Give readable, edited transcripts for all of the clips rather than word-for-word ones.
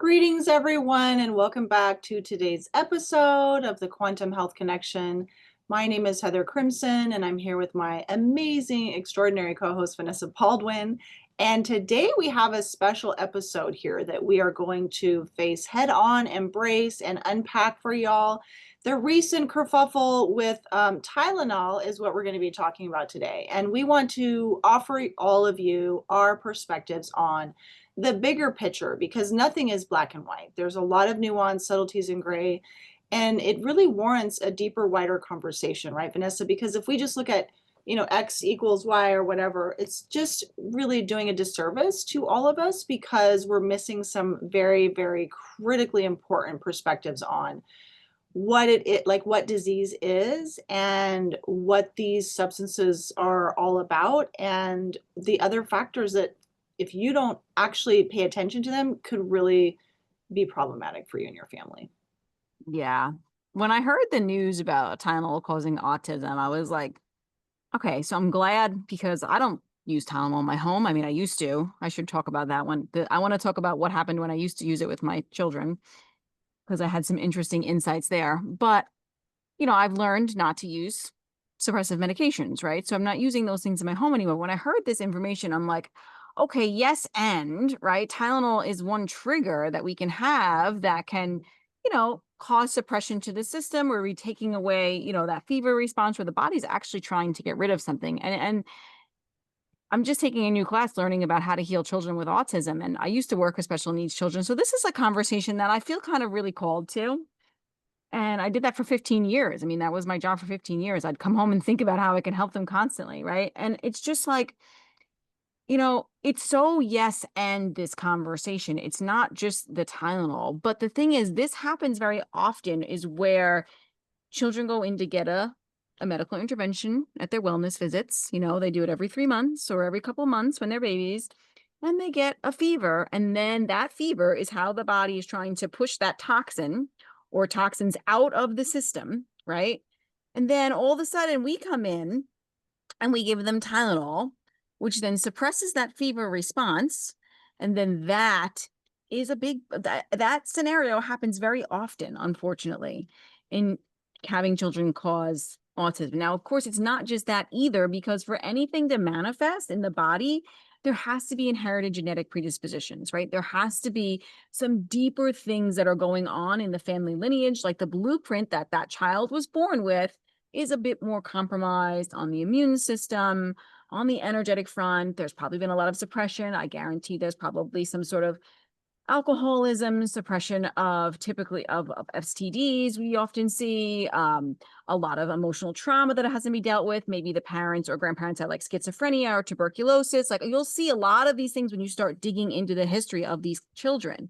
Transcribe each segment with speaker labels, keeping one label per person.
Speaker 1: Greetings, everyone, and welcome back to today's episode of the Quantum Health Connection. My name is Heather Crimson, and I'm here with my amazing, extraordinary co host, Vanessa Baldwin. And today we have a special episode here that we are going to face head on, embrace, and unpack for y'all. The recent kerfuffle with Tylenol is what we're going to be talking about today. And we want to offer all of you our perspectives on the bigger picture because nothing is black and white. There's a lot of nuance, subtleties, and gray. And it really warrants a deeper, wider conversation, right, Vanessa? Because if we just look at, X equals Y or whatever, it's just really doing a disservice to all of us because we're missing some very, very critically important perspectives on what disease is and what these substances are all about and the other factors that if you don't actually pay attention to them could really be problematic for you and your family.
Speaker 2: Yeah. When I heard the news about Tylenol causing autism, I was like, okay, so I'm glad because I don't use Tylenol in my home. I mean, I used to. I should talk about that one. I want to talk about what happened when I used to use it with my children because I had some interesting insights there. But, I've learned not to use suppressive medications, right? So I'm not using those things in my home anymore. When I heard this information, I'm like, okay, yes, and right, Tylenol is one trigger that we can have that can, cause suppression to the system where we're taking away, that fever response where the body's actually trying to get rid of something. And I'm just taking a new class learning about how to heal children with autism. And I used to work with special needs children. So this is a conversation that I feel kind of really called to. And I did that for 15 years. I mean, that was my job for 15 years. I'd come home and think about how I can help them constantly, right? And it's just like, it's so yes and this conversation. It's not just the Tylenol. But the thing is, this happens very often is where children go in to get a medical intervention at their wellness visits. They do it every 3 months or every couple of months when they're babies. And they get a fever. And then that fever is how the body is trying to push that toxin or toxins out of the system, right? And then all of a sudden we come in and we give them Tylenol, which then suppresses that fever response. And then that is that scenario happens very often, unfortunately, in having children cause autism. Now, of course, it's not just that either, because for anything to manifest in the body, there has to be inherited genetic predispositions, right? There has to be some deeper things that are going on in the family lineage, like the blueprint that that child was born with is a bit more compromised on the immune system, on the energetic front. There's probably been a lot of suppression. I guarantee there's probably some sort of alcoholism, suppression of typically of STDs. We often see a lot of emotional trauma that hasn't been dealt with. Maybe the parents or grandparents had like schizophrenia or tuberculosis. Like you'll see a lot of these things when you start digging into the history of these children.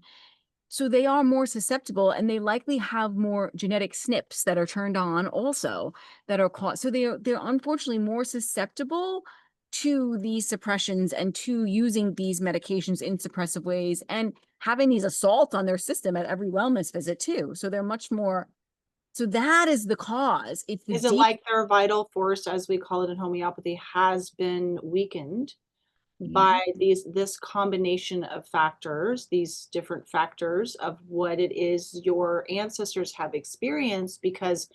Speaker 2: So they are more susceptible and they likely have more genetic SNPs that are turned on also that are caused. So they're unfortunately more susceptible to these suppressions and to using these medications in suppressive ways and having these assaults on their system at every wellness visit too. So they're much more, so that is the cause. It's the
Speaker 1: Is it
Speaker 2: deep.
Speaker 1: like their vital force, as we call it in homeopathy, has been weakened
Speaker 2: Yeah.
Speaker 1: by this combination of factors, these different factors of what it is your ancestors have experienced, because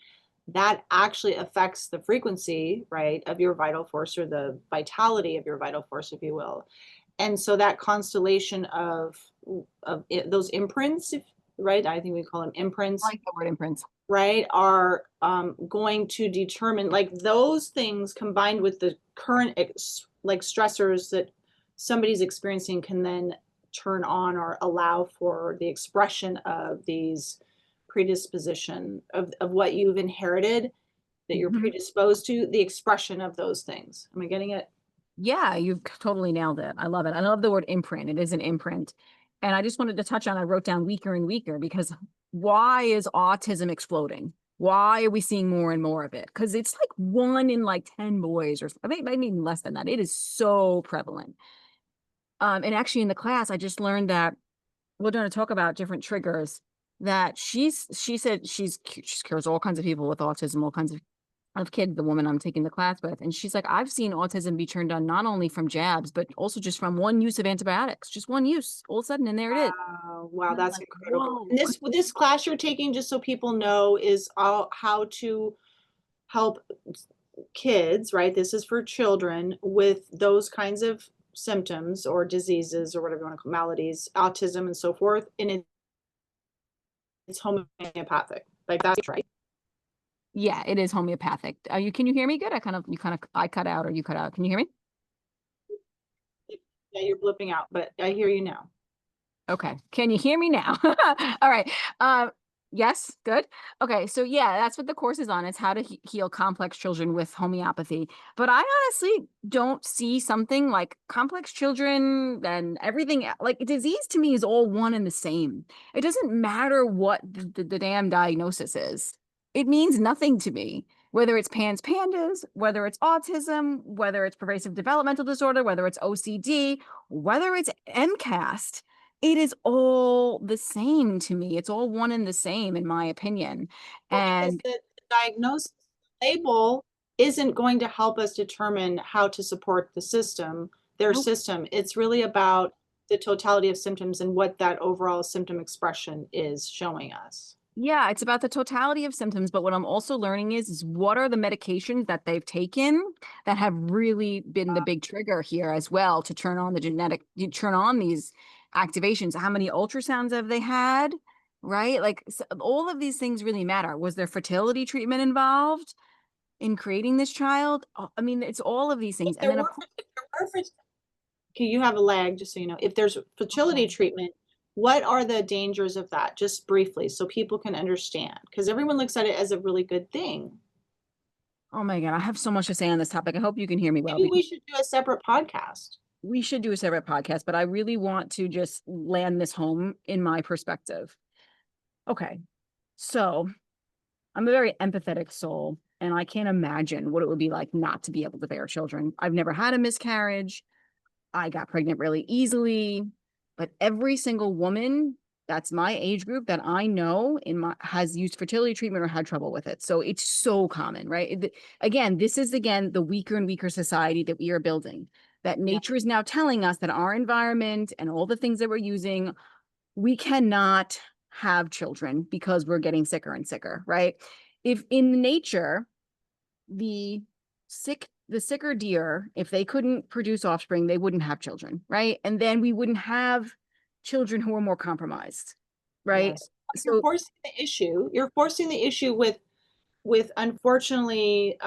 Speaker 1: that actually affects the frequency, right, of your vital force or the vitality of your vital force, if you will. And so that constellation of those imprints, right? I think we call them
Speaker 2: I
Speaker 1: imprints,
Speaker 2: like the word imprints.
Speaker 1: right, are going to determine like those things combined with the current like stressors that somebody's experiencing can then turn on or allow for the expression of these predisposition of what you've inherited that you're
Speaker 2: Mhm.
Speaker 1: predisposed to, the expression of those things. Am I getting it?
Speaker 2: Yeah, you've totally nailed it. I love it. I love the word imprint. It is an imprint. And I just wanted to touch on, I wrote down weaker and weaker because why is autism exploding? Why are we seeing more and more of it? Because it's like 1 in like 10 boys, or I think maybe even less than that. It is so prevalent. And actually in the class, I just learned that we're going to talk about different triggers that she said she cures all kinds of people with autism, all kinds of kids, the woman I'm taking the class with. And she's like, I've seen autism be turned on not only from jabs, but also just from one use of antibiotics, just one use, all of a sudden, and there it is.
Speaker 1: wow,
Speaker 2: And I'm
Speaker 1: that's
Speaker 2: like,
Speaker 1: incredible.
Speaker 2: whoa.
Speaker 1: And this class you're taking, just so people know, is all how to help kids, right? This is for children with those kinds of symptoms or diseases or whatever you want to call maladies, autism and so forth. And it's homeopathic. Like that's right.
Speaker 2: Yeah, it is homeopathic. Can you hear me good? I cut out or you cut out. Can you hear me?
Speaker 1: Yeah, you're blipping out, but I hear you now.
Speaker 2: Okay. Can you hear me now? All right. Yes, good. Okay, so yeah, that's what the course is on. It's how to heal complex children with homeopathy. But I honestly don't see something like complex children and everything like disease to me is all one and the same. It doesn't matter what the damn diagnosis is. It means nothing to me. Whether it's pandas, whether it's autism, whether it's pervasive developmental disorder, whether it's OCD, whether it's MCAST, it is all the same to me. It's all one and the same, in my opinion.
Speaker 1: Well, because
Speaker 2: And
Speaker 1: the diagnosis label isn't going to help us determine how to support the system, their
Speaker 2: nope.
Speaker 1: system. It's really about the totality of symptoms and what that overall symptom expression is showing us.
Speaker 2: Yeah, it's about the totality of symptoms. But what I'm also learning is what are the medications that they've taken that have really been the big trigger here as well to turn on you turn on these activations. How many ultrasounds have they had? Right? Like so all of these things really matter. Was there fertility treatment involved in creating this child? I mean, it's all of these
Speaker 1: If
Speaker 2: things. And
Speaker 1: there
Speaker 2: then, of
Speaker 1: were,
Speaker 2: course,
Speaker 1: if there were, okay, you have a lag, just so you know. If there's fertility
Speaker 2: oh,
Speaker 1: treatment, what are the dangers of that? Just briefly, so people can understand, because everyone looks at it as a really good thing.
Speaker 2: oh my God, I have so much to say on this topic. I hope you can hear me well
Speaker 1: Maybe
Speaker 2: because
Speaker 1: we should do a separate podcast.
Speaker 2: we should do a separate podcast, but I really want to just land this home in my perspective. Okay. So I'm a very empathetic soul, and I can't imagine what it would be like not to be able to bear children. I've never had a miscarriage. I got pregnant really easily, but every single woman that's my age group that I know in my has used fertility treatment or had trouble with it. So it's so common, right? Again, this is again the weaker and weaker society that we are building. That
Speaker 1: Yeah.
Speaker 2: nature is now telling us that our environment and all the things that we're using, we cannot have children because we're getting sicker and sicker, right? If in nature the sicker deer, if they couldn't produce offspring, they wouldn't have children, right? And then we wouldn't have children who are more compromised, right?
Speaker 1: Yes. You're
Speaker 2: So
Speaker 1: forcing the issue. You're forcing the issue with unfortunately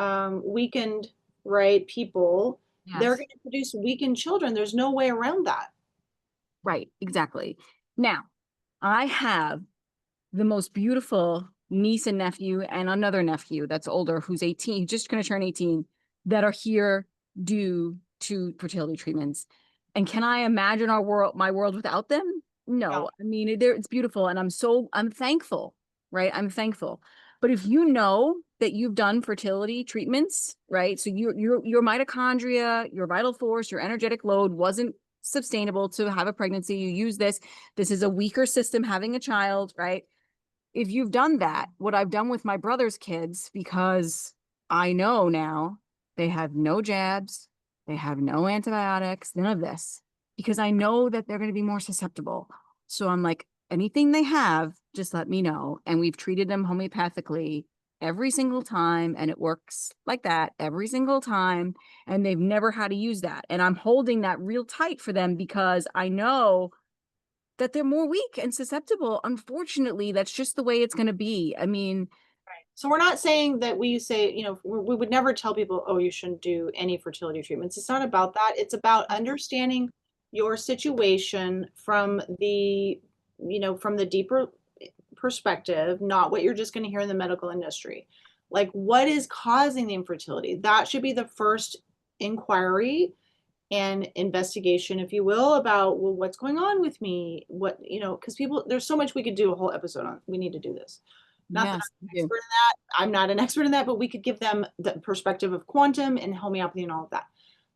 Speaker 1: weakened, right, people. They're
Speaker 2: yes,
Speaker 1: going to produce weakened children. There's no way around that.
Speaker 2: right, exactly. Now, I have the most beautiful niece and nephew and another nephew that's older who's 18, just going to turn 18, that are here due to fertility treatments. And can I imagine my world without them?
Speaker 1: Yeah.
Speaker 2: No. I mean, it's beautiful and I'm thankful, right? I'm thankful. But if you know that you've done fertility treatments, right? So your mitochondria, your vital force, your energetic load wasn't sustainable to have a pregnancy. You use this. This is a weaker system having a child, right? If you've done that, what I've done with my brother's kids, because I know now they have no jabs, they have no antibiotics, none of this, because I know that they're going to be more susceptible. So I'm like, anything they have, just let me know. And we've treated them homeopathically every single time, and it works like that every single time. And they've never had to use that. And I'm holding that real tight for them because I know that they're more weak and susceptible. Unfortunately, that's just the way it's going to be. I mean,
Speaker 1: So we're not saying that we say, we would never tell people, oh, you shouldn't do any fertility treatments. It's not about that. It's about understanding your situation from from the deeper perspective, not what you're just going to hear in the medical industry. Like what is causing the infertility? That should be the first inquiry and investigation, if you will, about, well, what's going on with me? Because people, there's so much we could do a whole episode on. We need to do this. Not that
Speaker 2: yes,
Speaker 1: I'm
Speaker 2: you
Speaker 1: an
Speaker 2: do.
Speaker 1: expert in that. I'm not an expert in that, but we could give them the perspective of quantum and homeopathy and all of that.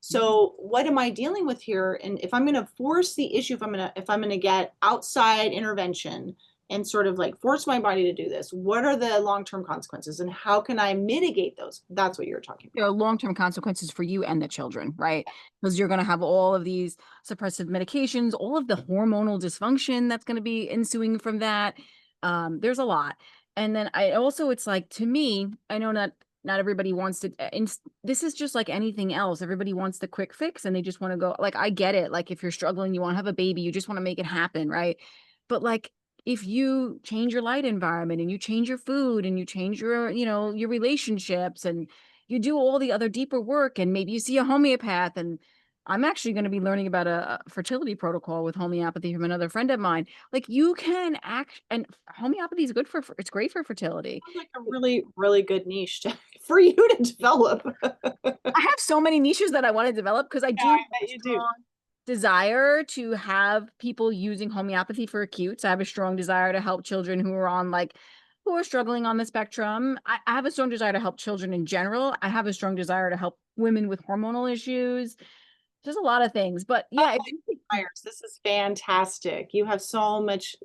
Speaker 1: So what am I dealing with here? And if I'm going to force the issue, if I'm going to get outside intervention and sort of like force my body to do this, what are the long-term consequences and how can I mitigate those? That's what you're talking about.
Speaker 2: Long-term consequences for you and the children, right? Because you're going to have all of these suppressive medications, all of the hormonal dysfunction that's going to be ensuing from that. There's a lot. And then I also, it's like, to me, I know not everybody wants to, and this is just like anything else. Everybody wants the quick fix and they just want to go, like, I get it. Like if you're struggling, you want to have a baby, you just want to make it happen, right? But like, if you change your light environment and you change your food and you change your, your relationships and you do all the other deeper work and maybe you see a homeopath, and I'm actually going to be learning about a fertility protocol with homeopathy from another friend of mine. Like you can act, and homeopathy is good it's great for fertility.
Speaker 1: Sounds like a really, really good niche for you to develop.
Speaker 2: I have so many niches that I want to develop because I
Speaker 1: Yeah,
Speaker 2: do
Speaker 1: I
Speaker 2: have a
Speaker 1: bet you do.
Speaker 2: strong desire to have people using homeopathy for acutes. I have a strong desire to help children who are struggling on the spectrum. I have a strong desire to help children in general. I have a strong desire to help women with hormonal issues. There's a lot of things, but
Speaker 1: Oh,
Speaker 2: yeah,
Speaker 1: Myers, this is fantastic. You have so much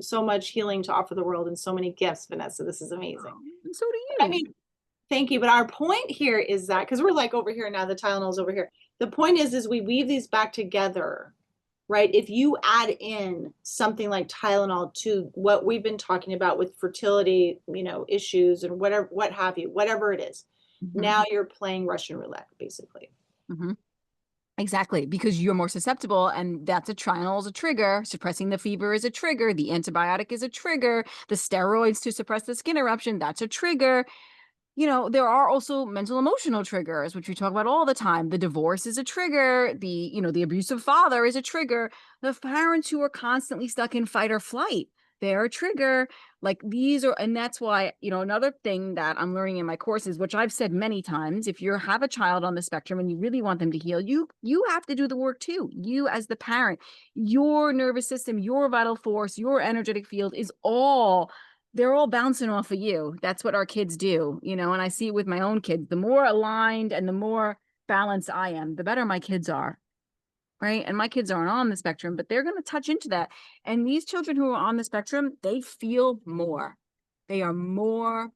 Speaker 1: healing to offer the world and so many gifts, Vanessa. This is amazing.
Speaker 2: and so do
Speaker 1: I
Speaker 2: you.
Speaker 1: mean, thank you. But our point here is that because we're like over here now, the Tylenol's over here. The point is we weave these back together, right? If you add in something like Tylenol to what we've been talking about with fertility, issues and whatever, what have you, whatever it is,
Speaker 2: Mhm,
Speaker 1: now you're playing Russian roulette, basically.
Speaker 2: mhm. Exactly, because you're more susceptible, and that's a Tylenol is a trigger. Suppressing the fever is a trigger. The antibiotic is a trigger. The steroids to suppress the skin eruption, that's a trigger. There are also mental emotional triggers, which we talk about all the time. The divorce is a trigger. The abusive father is a trigger. The parents who are constantly stuck in fight or flight, they're a trigger. Like these are, and that's why, another thing that I'm learning in my courses, which I've said many times, if you have a child on the spectrum and you really want them to heal, you have to do the work too. You as the parent, your nervous system, your vital force, your energetic field is all they're all bouncing off of you. That's what our kids do, and I see it with my own kids. The more aligned and the more balanced I am, the better my kids are. Right. And my kids aren't on the spectrum, but they're going to touch into that. And these children who are on the spectrum, they feel more. They are more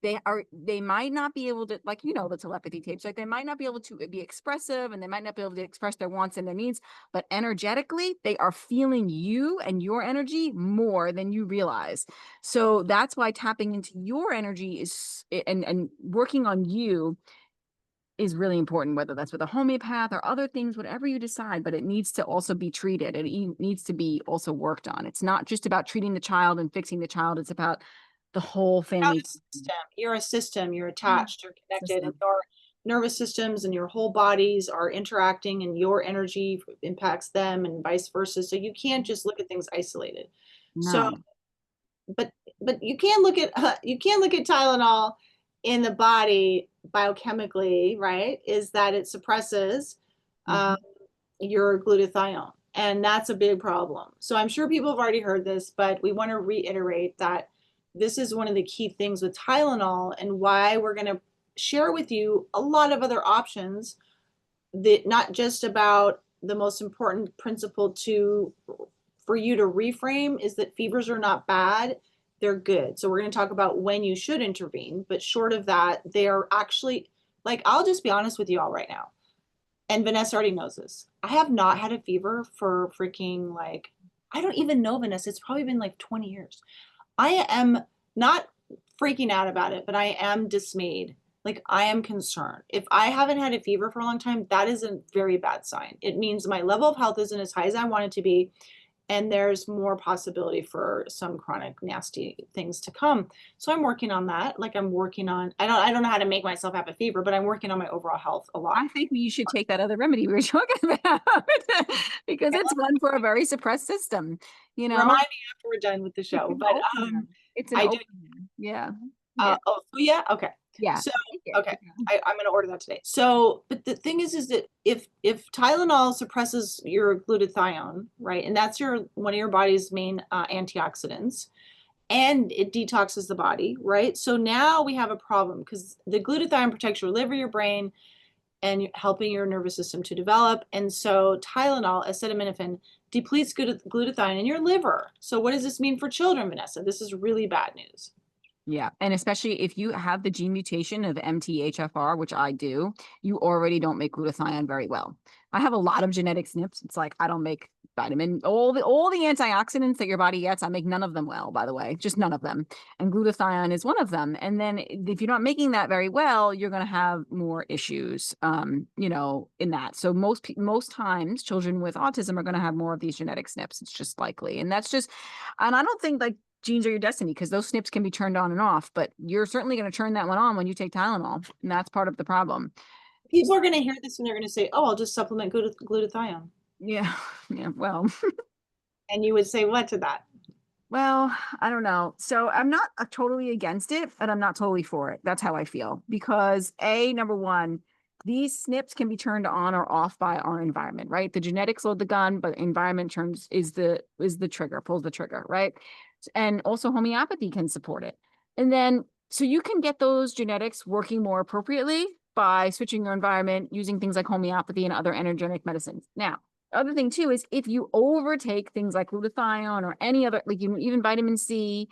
Speaker 2: they might not be able to, like, the telepathy tapes, like they might not be able to be expressive and they might not be able to express their wants and their needs, but energetically they are feeling you and your energy more than you realize. So that's why tapping into your energy is and working on you is really important, whether that's with a homeopath or other things, whatever you decide, but it needs to also be treated. It needs to be also worked on. It's not just about treating the child and fixing the child. It's about the whole
Speaker 1: Out
Speaker 2: family
Speaker 1: a system. You're a system. You're
Speaker 2: yeah,
Speaker 1: attached. You're connected, and
Speaker 2: system.
Speaker 1: your nervous systems and your whole bodies are interacting, and your energy impacts them, and vice versa. So you can't just look at things isolated. So,
Speaker 2: No.
Speaker 1: but you can look at Tylenol in the body biochemically, right? Is that it suppresses um,
Speaker 2: Mhm.
Speaker 1: your glutathione, and that's a big problem. So I'm sure people have already heard this, but we want to reiterate that this is one of the key things with Tylenol and why we're going to share with you a lot of other options that not just about the most important principle to for you to reframe is that fevers are not bad, they're good. So we're going to talk about when you should intervene, but short of that, they are actually, like, I'll just be honest with you all right now, and Vanessa already knows this. I have not had a fever for freaking, like, I don't even know, Vanessa. It's probably been like 20 years. I am not freaking out about it, but I am dismayed. Like, I am concerned. If I haven't had a fever for a long time, that is a very bad sign. It means my level of health isn't as high as I want it to be, and there's more possibility for some chronic nasty things to come. So I'm working on that. Like, I'm working on, I don't know how to make myself have a fever, but I'm working on my overall health a lot.
Speaker 2: I think you should take that other remedy we were talking about because it's one for a very suppressed system, you
Speaker 1: Remind
Speaker 2: know?
Speaker 1: me after we're done with the
Speaker 2: It's
Speaker 1: show.
Speaker 2: an
Speaker 1: But
Speaker 2: opener. It's an
Speaker 1: I do.
Speaker 2: opener. Yeah. Yeah.
Speaker 1: Oh, yeah. Okay.
Speaker 2: Yeah.
Speaker 1: So,
Speaker 2: Take it.
Speaker 1: okay,
Speaker 2: Yeah.
Speaker 1: I'm going to order that today. So, but the thing is that if Tylenol suppresses your glutathione, right, and that's your one of your body's main antioxidants, and it detoxes the body, right? So now we have a problem because the glutathione protects your liver, your brain, and helping your nervous system to develop. And so Tylenol, acetaminophen, depletes glutathione in your liver. So what does this mean for children, Vanessa? This is really bad news.
Speaker 2: Yeah. And especially if you have the gene mutation of MTHFR, which I do, you already don't make glutathione very well. I have a lot of genetic SNPs. It's like I don't make all the antioxidants that your body gets, I make none of them well, by the way, just none of them. And glutathione is one of them. And then if you're not making that very well, you're going to have more issues, in that. So most times children with autism are going to have more of these genetic SNPs. It's just likely. And I don't think like genes are your destiny because those SNPs can be turned on and off, but you're certainly going to turn that one on when you take Tylenol. And that's part of the problem.
Speaker 1: People are going to hear this and they're going to say, oh, I'll just supplement glutathione.
Speaker 2: Yeah. Yeah. Well,
Speaker 1: And you would say what to that?
Speaker 2: well, I don't know. So I'm not totally against it, but I'm not totally for it. That's how I feel because number one, these SNPs can be turned on or off by our environment, right? The genetics load the gun, but environment is the trigger, pulls the trigger, right? And also homeopathy can support it. And then so you can get those genetics working more appropriately by switching your environment, using things like homeopathy and other energetic medicines. Now, the other thing too is if you overtake things like glutathione or any other, like even vitamin C,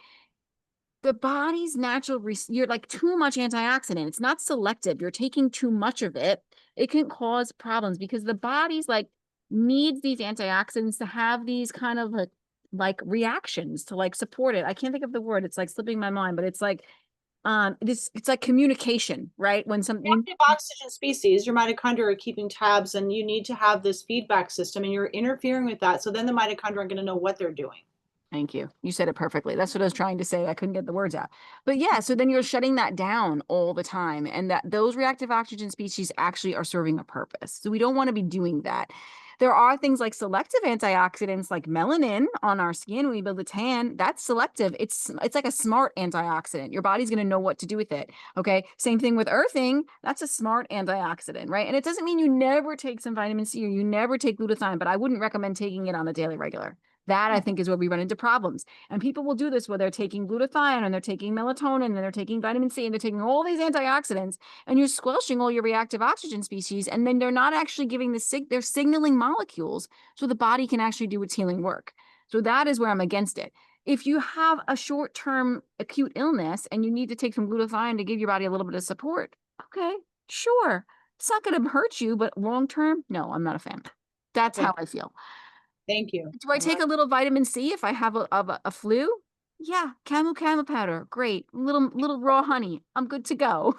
Speaker 2: the body's natural, you're like too much antioxidant. It's not selective. You're taking too much of it. It can cause problems because the body's like needs these antioxidants to have these kind of like reactions to like support it. I can't think of the word. It's like slipping my mind, but it's like it's like communication, right? When something
Speaker 1: Active oxygen species, your mitochondria are keeping tabs, and you need to have this feedback system, and you're interfering with that. So then the mitochondria are going to know what they're doing.
Speaker 2: Thank you. You said it perfectly. That's what I was trying to say. I couldn't get the words out. But yeah, so then you're shutting that down all the time. And that those reactive oxygen species actually are serving a purpose. So we don't want to be doing that. There are things like selective antioxidants like melanin on our skin when we build a tan. That's selective. It's like a smart antioxidant. Your body's going to know what to do with it. Okay. Same thing with earthing. That's a smart antioxidant, right? And it doesn't mean you never take some vitamin C or you never take glutathione, but I wouldn't recommend taking it on a daily regular. That I think is where we run into problems. And people will do this where they're taking glutathione and they're taking melatonin and they're taking vitamin C and they're taking all these antioxidants and you're squelching all your reactive oxygen species. And then they're not actually giving they're signaling molecules so the body can actually do its healing work. So that is where I'm against it. If you have a short-term acute illness and you need to take some glutathione to give your body a little bit of support, okay, sure. It's not going to hurt you, but long-term, no, I'm not a fan. That's
Speaker 1: Okay.
Speaker 2: how I feel.
Speaker 1: Thank you.
Speaker 2: Do I take a little vitamin C if I have a flu? Yeah, camel powder, great. Little raw honey, I'm good to go.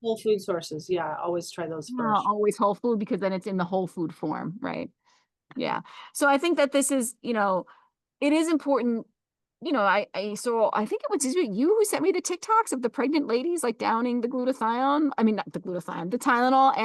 Speaker 1: Whole food sources. Yeah, always try those first.
Speaker 2: Always whole food because then it's in the whole food form, right? Yeah. So I think that this is, it is important. I saw, I think it was you who sent me the TikToks of the pregnant ladies like downing the glutathione. I mean, not the glutathione, the Tylenol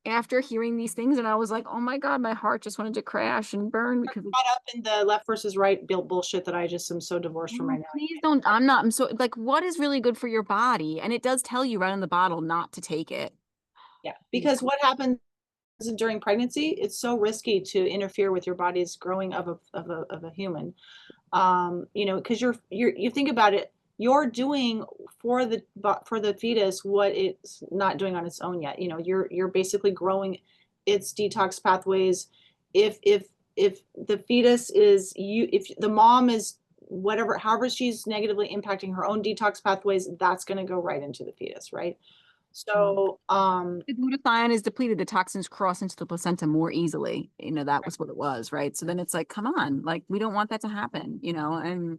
Speaker 2: after hearing these things, and I was like, oh my God, my heart just wanted to crash and burn because
Speaker 1: Caught up in the left versus right bullshit that I just am so divorced from
Speaker 2: oh,
Speaker 1: right now.
Speaker 2: please don't. I'm so like, what is really good for your body? And it does tell you right on the bottle not to take it.
Speaker 1: Yeah,
Speaker 2: Yeah.
Speaker 1: because what happens during pregnancy, it's so risky to interfere with your body's growing of a human. Because you think about it, you're doing for the fetus what it's not doing on its own yet. You're basically growing its detox pathways. If the fetus is if the mom is whatever, however she's negatively impacting her own detox pathways, that's going to go right into the fetus, right?
Speaker 2: Well,
Speaker 1: So,
Speaker 2: the glutathione is depleted, the toxins cross into the placenta more easily. That was what it was, right? So then it's like, come on, like we don't want that to happen, and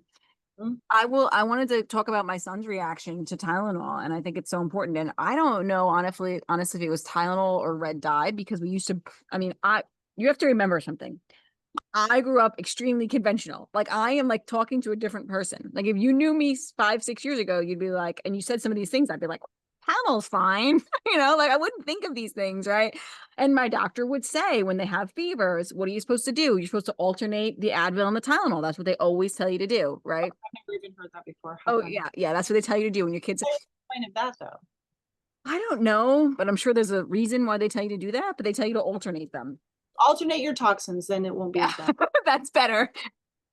Speaker 1: mm,
Speaker 2: I wanted to talk about my son's reaction to Tylenol, and I think it's so important. And I don't know, honestly, if it was Tylenol or red dye, because we used to, I mean, you have to remember something. I grew up extremely conventional. Like I am like talking to a different person. Like if you knew me 5, 6 years ago, you'd be like, and you said some of these things, I'd be like, Tylenol's fine. Like I wouldn't think of these things, right? And my doctor would say when they have fevers, what are you supposed to do? You're supposed to alternate the Advil and the Tylenol. That's what they always tell you to do, right?
Speaker 1: I've never even heard that before. How
Speaker 2: Oh
Speaker 1: fun.
Speaker 2: yeah, yeah. That's what they tell you to do when your kids.
Speaker 1: What's the point of that though?
Speaker 2: I don't know, but I'm sure there's a reason why they tell you to do that. But they tell you to alternate them.
Speaker 1: Alternate your toxins, then it won't be
Speaker 2: Yeah,
Speaker 1: as bad.
Speaker 2: that's better.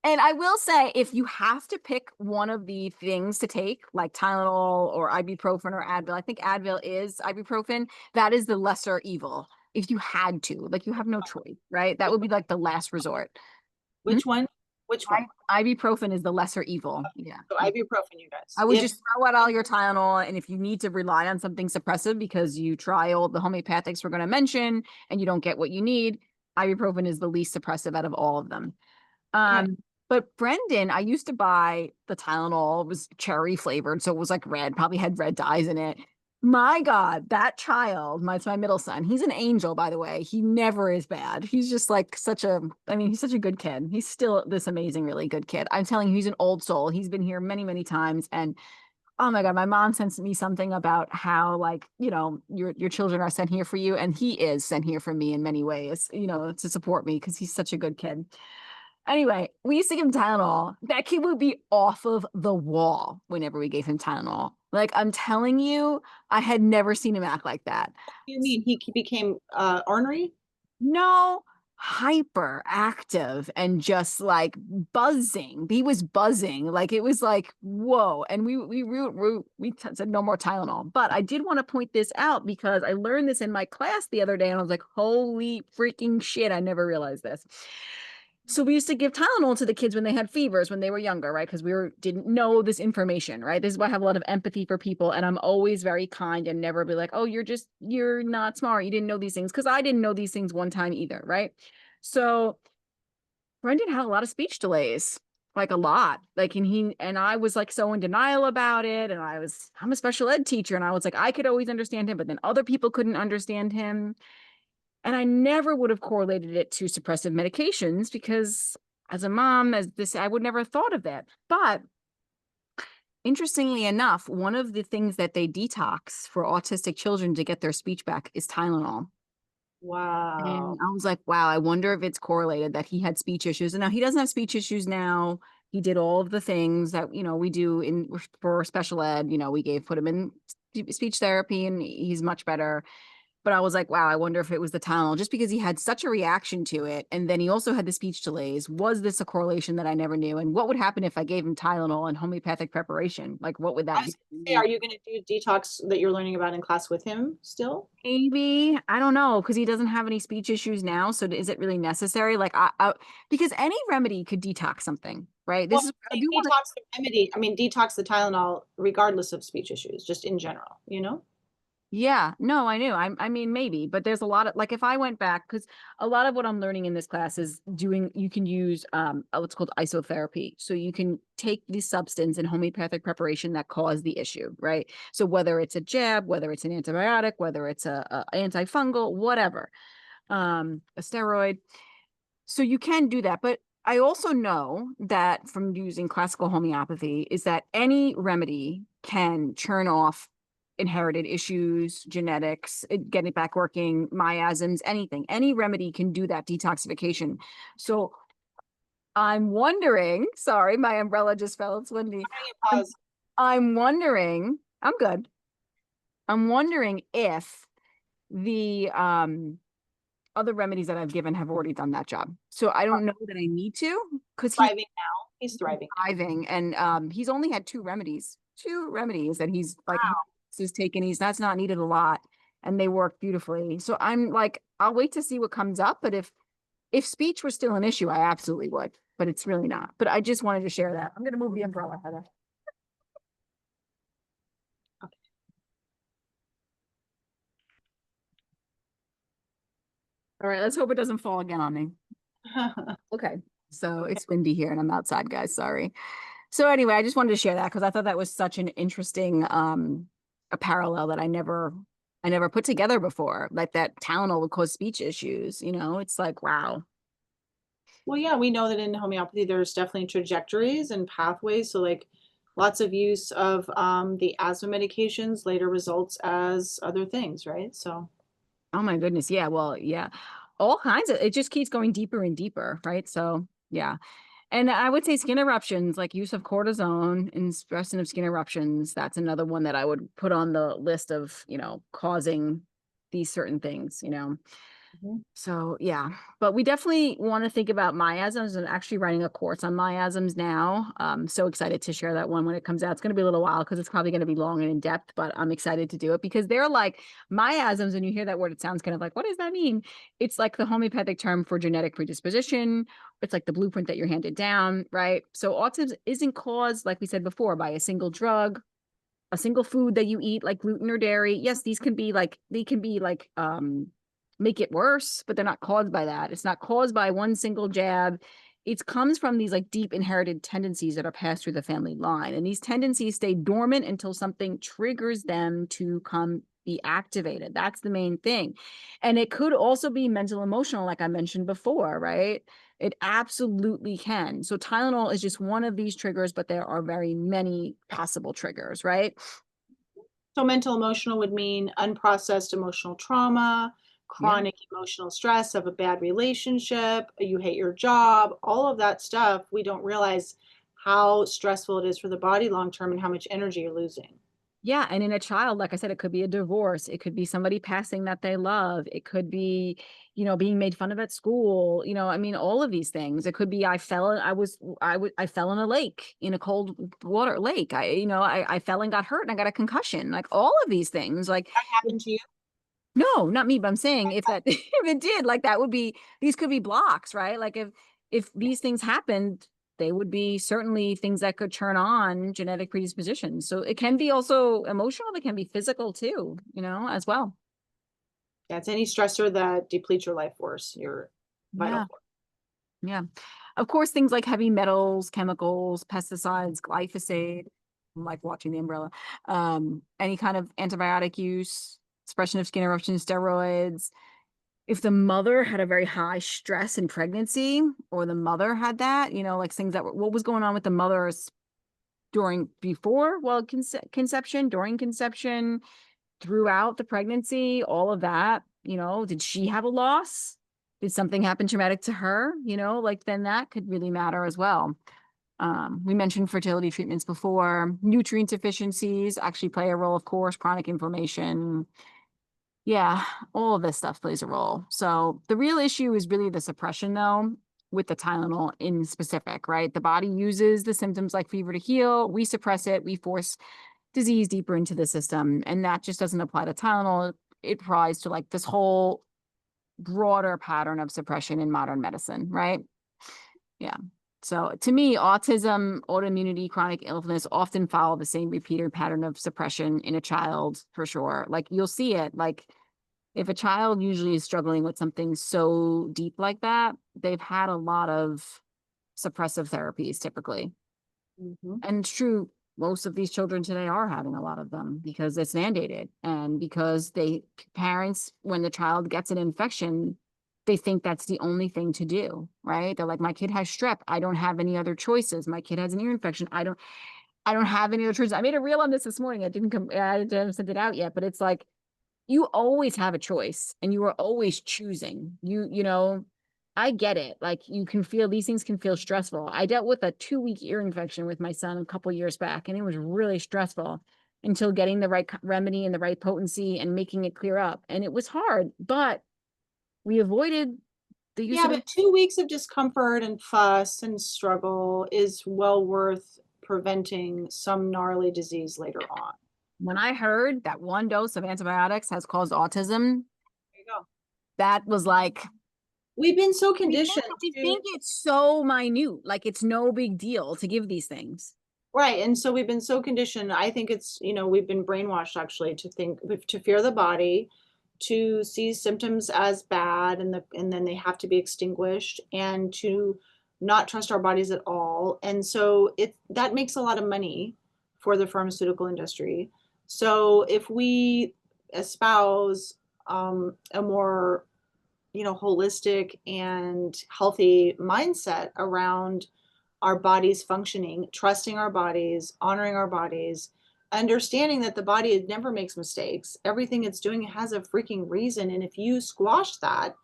Speaker 2: And I will say, if you have to pick one of the things to take, like Tylenol or ibuprofen or Advil, I think Advil is ibuprofen. That is the lesser evil. if you had to, like you have no choice, right? That would be like the last resort. Hmm?
Speaker 1: Which one? Which one?
Speaker 2: Ibuprofen is the lesser evil. Yeah.
Speaker 1: So ibuprofen, you
Speaker 2: I
Speaker 1: guys.
Speaker 2: would
Speaker 1: If
Speaker 2: just throw out all your Tylenol. And if you need to rely on something suppressive because you try all the homeopathics we're going to mention and you don't get what you need, ibuprofen is the least suppressive out of all of them.
Speaker 1: okay,
Speaker 2: But Brendan, I used to buy the Tylenol, it was cherry flavored, so it was like red, probably had red dyes in it. My God, that child, it's my middle son. He's an angel, by the way. He never is bad. He's just like he's such a good kid. He's still this amazing, really good kid. I'm telling you, he's an old soul. He's been here many, many times. And oh my God, my mom sent me something about how, like, your children are sent here for you. And he is sent here for me in many ways, to support me because he's such a good kid. Anyway, we used to give him Tylenol. That kid would be off of the wall whenever we gave him Tylenol. Like, I'm telling you, I had never seen him act like that.
Speaker 1: what do you mean he became ornery?
Speaker 2: No, hyper active and just like buzzing. He was buzzing. Like, it was like, whoa. And we said no more Tylenol. But I did want to point this out because I learned this in my class the other day and I was like, holy freaking shit, I never realized this. So we used to give Tylenol to the kids when they had fevers when they were younger, right? Because didn't know this information, right? This is why I have a lot of empathy for people, and I'm always very kind and never be like, "Oh, you're not smart. You didn't know these things," because I didn't know these things one time either, right? So Brendan had a lot of speech delays, like a lot, like, and I was like so in denial about it, and I'm a special ed teacher, and I was like I could always understand him, but then other people couldn't understand him. And I never would have correlated it to suppressive medications because as a mom, I would never have thought of that. But interestingly enough, one of the things that they detox for autistic children to get their speech back is Tylenol.
Speaker 1: Wow.
Speaker 2: And I was like, wow, I wonder if it's correlated that he had speech issues. And now he doesn't have speech issues now. He did all of the things that, we do for special ed. Put him in speech therapy and he's much better. But I was like, wow, I wonder if it was the Tylenol, just because he had such a reaction to it. And then he also had the speech delays. Was this a correlation that I never knew? And what would happen if I gave him Tylenol and homeopathic preparation? Like, what would
Speaker 1: I
Speaker 2: that
Speaker 1: was
Speaker 2: do?
Speaker 1: gonna say, are you going to do detox that you're learning about in class with him still?
Speaker 2: Maybe, I don't know, because he doesn't have any speech issues now. So is it really necessary? Like, because any remedy could detox something, right?
Speaker 1: Well,
Speaker 2: This is, I do want to.
Speaker 1: detox the remedy. I mean, detox the Tylenol regardless of speech issues, just in general, you know?
Speaker 2: Yeah, no, I knew. I mean, maybe, but there's a lot of, like, if I went back, because a lot of what I'm learning in this class is you can use what's called isotherapy. So you can take the substance in homeopathic preparation that caused the issue, right? So whether it's a jab, whether it's an antibiotic, whether it's a antifungal, whatever, a steroid. So you can do that, but I also know that from using classical homeopathy is that any remedy can churn off inherited issues, genetics, get it back working, miasms, anything. Any remedy can do that detoxification. So I'm wondering, sorry, my umbrella just fell, it's windy.
Speaker 1: Why don't you
Speaker 2: I'm,
Speaker 1: pause?
Speaker 2: I'm wondering, I'm good. I'm wondering if the other remedies that I've given have already done that job. So I don't know that I need to because he's
Speaker 1: Thriving now. He's thriving.
Speaker 2: thriving and he's only had two remedies that he's like
Speaker 1: Wow.
Speaker 2: has taken. That's not needed a lot and they work beautifully. So I'm like, I'll wait to see what comes up. But if speech was still an issue, I absolutely would, but it's really not. But I just wanted to share that. I'm gonna move the umbrella, Heather. All right, let's hope it doesn't fall again on me.
Speaker 1: Okay.
Speaker 2: Okay. So it's windy here and I'm outside, guys. Sorry. So anyway, I just wanted to share that because I thought that was such an interesting a parallel that I never put together before. Like that Tylenol would cause speech issues, it's like, wow.
Speaker 1: Well, yeah, we know that in homeopathy, there's definitely trajectories and pathways. So, like, lots of use of the asthma medications later results as other things, right? So,
Speaker 2: Oh my goodness. Yeah, well, yeah. All kinds of it just keeps going deeper and deeper, right? So yeah. And I would say skin eruptions, like use of cortisone and suppression of skin eruptions, that's another one that I would put on the list of, causing these certain things.
Speaker 1: Mhm.
Speaker 2: So yeah, but we definitely want to think about miasms and actually writing a course on miasms now. So excited to share that one when it comes out. It's going to be a little while because it's probably going to be long and in depth, but I'm excited to do it because they're like miasms. When you hear that word, it sounds kind of like, what does that mean? It's like the homeopathic term for genetic predisposition. It's like the blueprint that you're handed down, right? So autism isn't caused, like we said before, by a single drug, a single food that you eat, like gluten or dairy. Yes, these can be like, make it worse, but they're not caused by that. It's not caused by one single jab. It comes from these like deep inherited tendencies that are passed through the family line. And these tendencies stay dormant until something triggers them to come be activated. That's the main thing. And it could also be mental emotional, like I mentioned before, right? It absolutely can. So Tylenol is just one of these triggers, but there are very many possible triggers, right?
Speaker 1: So mental emotional would mean unprocessed emotional trauma,
Speaker 2: Yeah.
Speaker 1: chronic emotional stress of a bad relationship, you hate your job, all of that stuff. We don't realize how stressful it is for the body long term and how much energy you're losing.
Speaker 2: Yeah. And in a child, like I said, it could be a divorce. It could be somebody passing that they love. It could be, being made fun of at school. I mean, all of these things. It could be I fell in a lake, in a cold water lake. I fell and got hurt and I got a concussion. Like all of these things. Like
Speaker 1: That happened to you?
Speaker 2: no, not me, but I'm saying if that if it did, like that would be these could be blocks, right? Like if these things happened, they would be certainly things that could turn on genetic predispositions. So it can be also emotional, it can be physical too, as well.
Speaker 1: Yeah, it's any stressor that depletes your life force, your vital
Speaker 2: Yeah.
Speaker 1: force.
Speaker 2: Yeah. Of course, things like heavy metals, chemicals, pesticides, glyphosate, I'm like watching the umbrella, any kind of antibiotic use, suppression of skin eruption, steroids. If the mother had a very high stress in pregnancy, or the mother had that, like things that were, what was going on with the mothers before, well, conception, during conception, throughout the pregnancy, all of that, did she have a loss? Did something happen traumatic to her? Like then that could really matter as well. We mentioned fertility treatments before. Nutrient deficiencies actually play a role, of course, chronic inflammation. Yeah, all of this stuff plays a role. So the real issue is really the suppression, though, with the Tylenol in specific, right? The body uses the symptoms like fever to heal. We suppress it. We force disease deeper into the system. And that just doesn't apply to Tylenol. It applies to like this whole broader pattern of suppression in modern medicine, right? Yeah. So to me, autism, autoimmunity, chronic illness often follow the same repeated pattern of suppression in a child for sure. Like you'll see it. Like if a child usually is struggling with something so deep like that, they've had a lot of suppressive therapies typically.
Speaker 1: Mhm.
Speaker 2: And it's true, most of these children today are having a lot of them because it's mandated and because parents, when the child gets an infection, they think that's the only thing to do, right? They're like, my kid has strep. I don't have any other choices. My kid has an ear infection. I don't have any other choices. I made a reel on this morning. I didn't send it out yet, but it's like, you always have a choice and you are always choosing. I get it. Like these things can feel stressful. I dealt with a 2-week ear infection with my son a couple years back, and it was really stressful until getting the right remedy and the right potency and making it clear up. And it was hard, but we avoided the use
Speaker 1: Yeah,
Speaker 2: of
Speaker 1: but 2 weeks of discomfort and fuss and struggle is well worth preventing some gnarly disease later on.
Speaker 2: when I heard that one dose of antibiotics has caused autism,
Speaker 1: There you go.
Speaker 2: that was like,
Speaker 1: We've been so
Speaker 2: we
Speaker 1: conditioned
Speaker 2: think, we
Speaker 1: to
Speaker 2: think it's so minute, like it's no big deal to give these things.
Speaker 1: right, and so we've been so conditioned, I think it's, we've been brainwashed actually to think to fear the body, to see symptoms as bad and then they have to be extinguished, and to not trust our bodies at all, and so that makes a lot of money for the pharmaceutical industry. So if we espouse, a more, holistic and healthy mindset around our bodies functioning, trusting our bodies, honoring our bodies, understanding that the body never makes mistakes. Everything it's doing has a freaking reason. And if you squash that,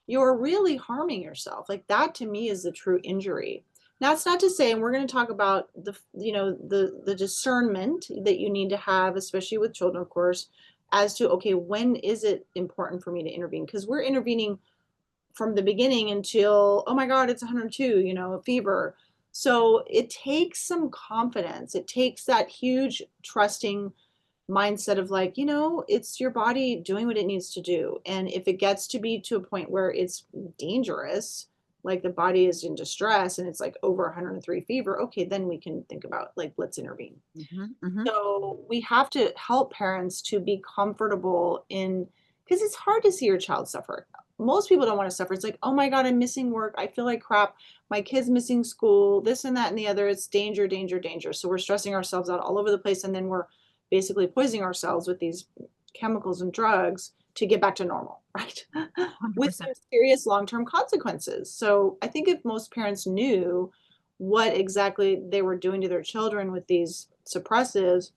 Speaker 1: you're really harming yourself. Like that to me is the true injury. Now it's not to say, and we're going to talk about the discernment that you need to have, especially with children, of course, as to, okay, when is it important for me to intervene? Because we're intervening from the beginning until, oh my God, it's 102, fever. So it takes some confidence. It takes that huge trusting mindset of like, it's your body doing what it needs to do. And if it gets to be to a point where it's dangerous, like the body is in distress and it's like over 103 fever, okay, then we can think about like, let's intervene.
Speaker 2: Hmm.
Speaker 1: So we have to help parents to be comfortable in, because it's hard to see your child suffer. Most people don't want to suffer. It's like, oh my God, I'm missing work. I feel like crap. My kid's missing school, this and that and the other. It's danger, danger, danger. So we're stressing ourselves out all over the place. And then we're basically poisoning ourselves with these chemicals and drugs to get back to normal, right? With
Speaker 2: 100%.
Speaker 1: some serious long-term consequences. So I think if most parents knew what exactly they were doing to their children with these suppressives,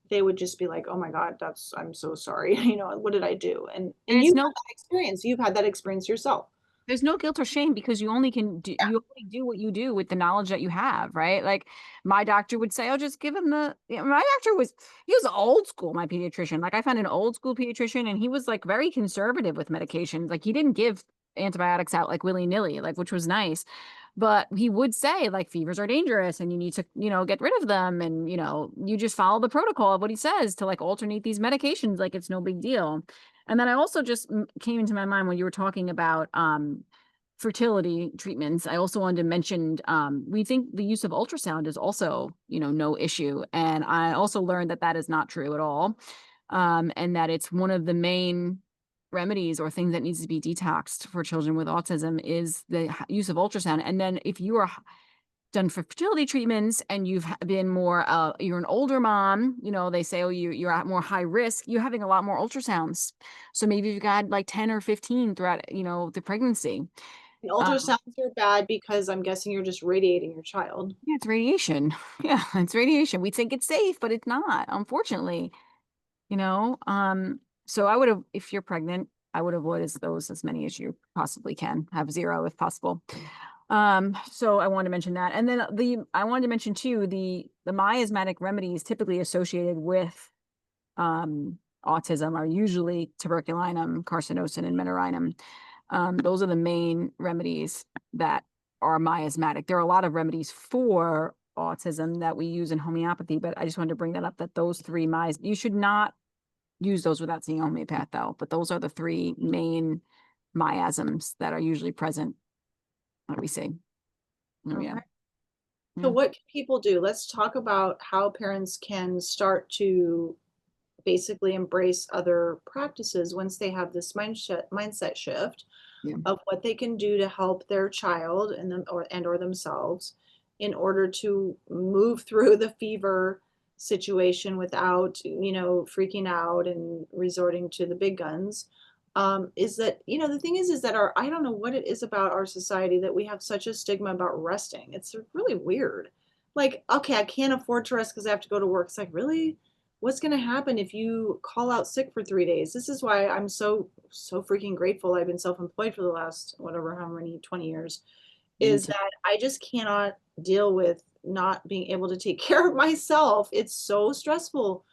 Speaker 1: they would just be like, "Oh my God, I'm so sorry. What did I do?"
Speaker 2: And
Speaker 1: And you've had that experience. You've had that experience yourself.
Speaker 2: there's no guilt or shame because you only do what you do with the knowledge that you have, right? Like my doctor would say, "Oh, just give him my doctor he was old school, my pediatrician. Like I found an old school pediatrician and he was like very conservative with medications. Like he didn't give antibiotics out like willy-nilly, like which was nice. But he would say like fevers are dangerous and you need to, get rid of them. And, you just follow the protocol of what he says to like alternate these medications. Like it's no big deal. And then I also just came into my mind when you were talking about fertility treatments. I also wanted to mention we think the use of ultrasound is also, no issue. And I also learned that that is not true at all. And that it's one of the main remedies or things that needs to be detoxed for children with autism is the use of ultrasound. And then if you are done for fertility treatments and you've been more you're an older mom, they say, oh, you're at more high risk, you're having a lot more ultrasounds. So maybe you've got like 10 or 15 throughout, the pregnancy.
Speaker 1: And
Speaker 2: uh,
Speaker 1: ultrasounds are bad because I'm guessing you're just radiating your child.
Speaker 2: yeah, it's radiation. Yeah, it's radiation. We think it's safe, but it's not, unfortunately. So I would have, if you're pregnant, I would avoid those as many as you possibly can, have zero if possible. So I wanted to mention that. And then I wanted to mention too, the miasmatic remedies typically associated with autism are usually tuberculinum, carcinosin, and menarinum. Those are the main remedies that are miasmatic. There are a lot of remedies for autism that we use in homeopathy, but I just wanted to bring that up that those three you should not use those without seeing a homeopath though, but those are the three main miasms that are usually present that we see. Oh yeah.
Speaker 1: Okay. So
Speaker 2: Yeah.
Speaker 1: what can people do? Let's talk about how parents can start to basically embrace other practices once they have this mindset shift
Speaker 2: Yeah.
Speaker 1: of what they can do to help their child and or themselves in order to move through the fever situation without freaking out and resorting to the big guns. Is that the thing is that I don't know what it is about our society that we have such a stigma about resting. It's really weird. Like, okay, I can't afford to rest because I have to go to work. It's like, really, what's going to happen if you call out sick for 3 days? This is why I'm so freaking grateful I've been self-employed for the last whatever, how many, 20 years,
Speaker 2: Me
Speaker 1: is
Speaker 2: too.
Speaker 1: that I just cannot deal with not being able to take care of myself. It's so stressful.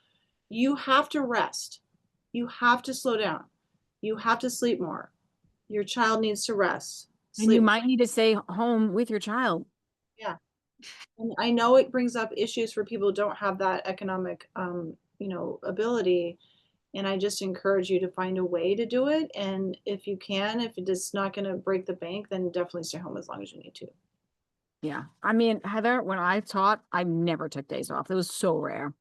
Speaker 1: You have to rest. You have to slow down. You have to sleep more. Your child needs to rest,
Speaker 2: And you
Speaker 1: sleep.
Speaker 2: might need to stay home with your child.
Speaker 1: Yeah. And I know it brings up issues for people who don't have that economic, ability. And I just encourage you to find a way to do it. And if you can, if it is not going to break the bank, then definitely stay home as long as you need to.
Speaker 2: Yeah. I mean, Heather, when I taught, I never took days off. It was so rare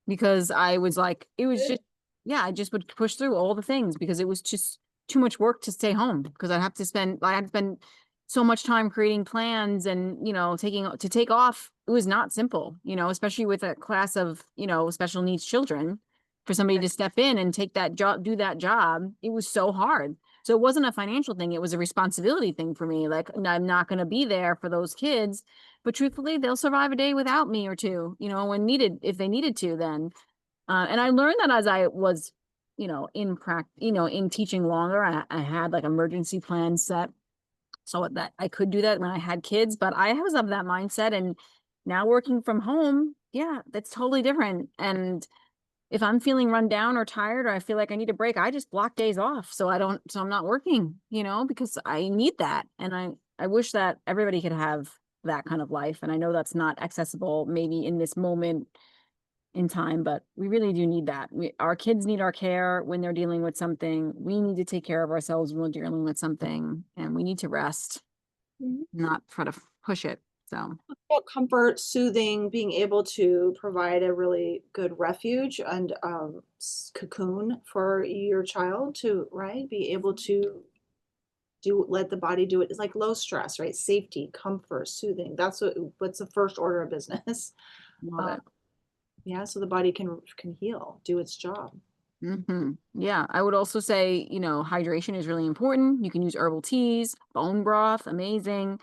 Speaker 2: because I was like, it was
Speaker 1: Good.
Speaker 2: just, yeah, I just would push through all the things because it was just too much work to stay home because I had to spend so much time creating plans and, to take off. It was not simple, especially with a class of, special needs children for somebody
Speaker 1: Right.
Speaker 2: to step in and take that job, do that job. It was so hard. So it wasn't a financial thing. It was a responsibility thing for me. Like, I'm not going to be there for those kids, but truthfully, they'll survive a day without me or two, when needed, if they needed to then. And I learned that as I was, in teaching longer, I had like emergency plans set so that I could do that when I had kids, but I was of that mindset. And now working from home, yeah, that's totally different. And if I'm feeling run down or tired or I feel like I need a break, I just block days off. So I'm not working, because I need that. And I wish that everybody could have that kind of life. And I know that's not accessible maybe in this moment in time, but we really do need that. Our kids need our care when they're dealing with something. We need to take care of ourselves when we're dealing with something, and we need to rest,
Speaker 1: Mhm.
Speaker 2: not try to push it. So,
Speaker 1: About comfort, soothing, being able to provide a really good refuge and cocoon for your child to, right, be able to let the body do it. It's like low stress, right? Safety, comfort, soothing. That's what's the first order of business.
Speaker 2: love
Speaker 1: Uh,
Speaker 2: it.
Speaker 1: yeah, so the body can heal, do its job.
Speaker 2: Yeah, I would also say, hydration is really important. You can use herbal teas, bone broth, amazing.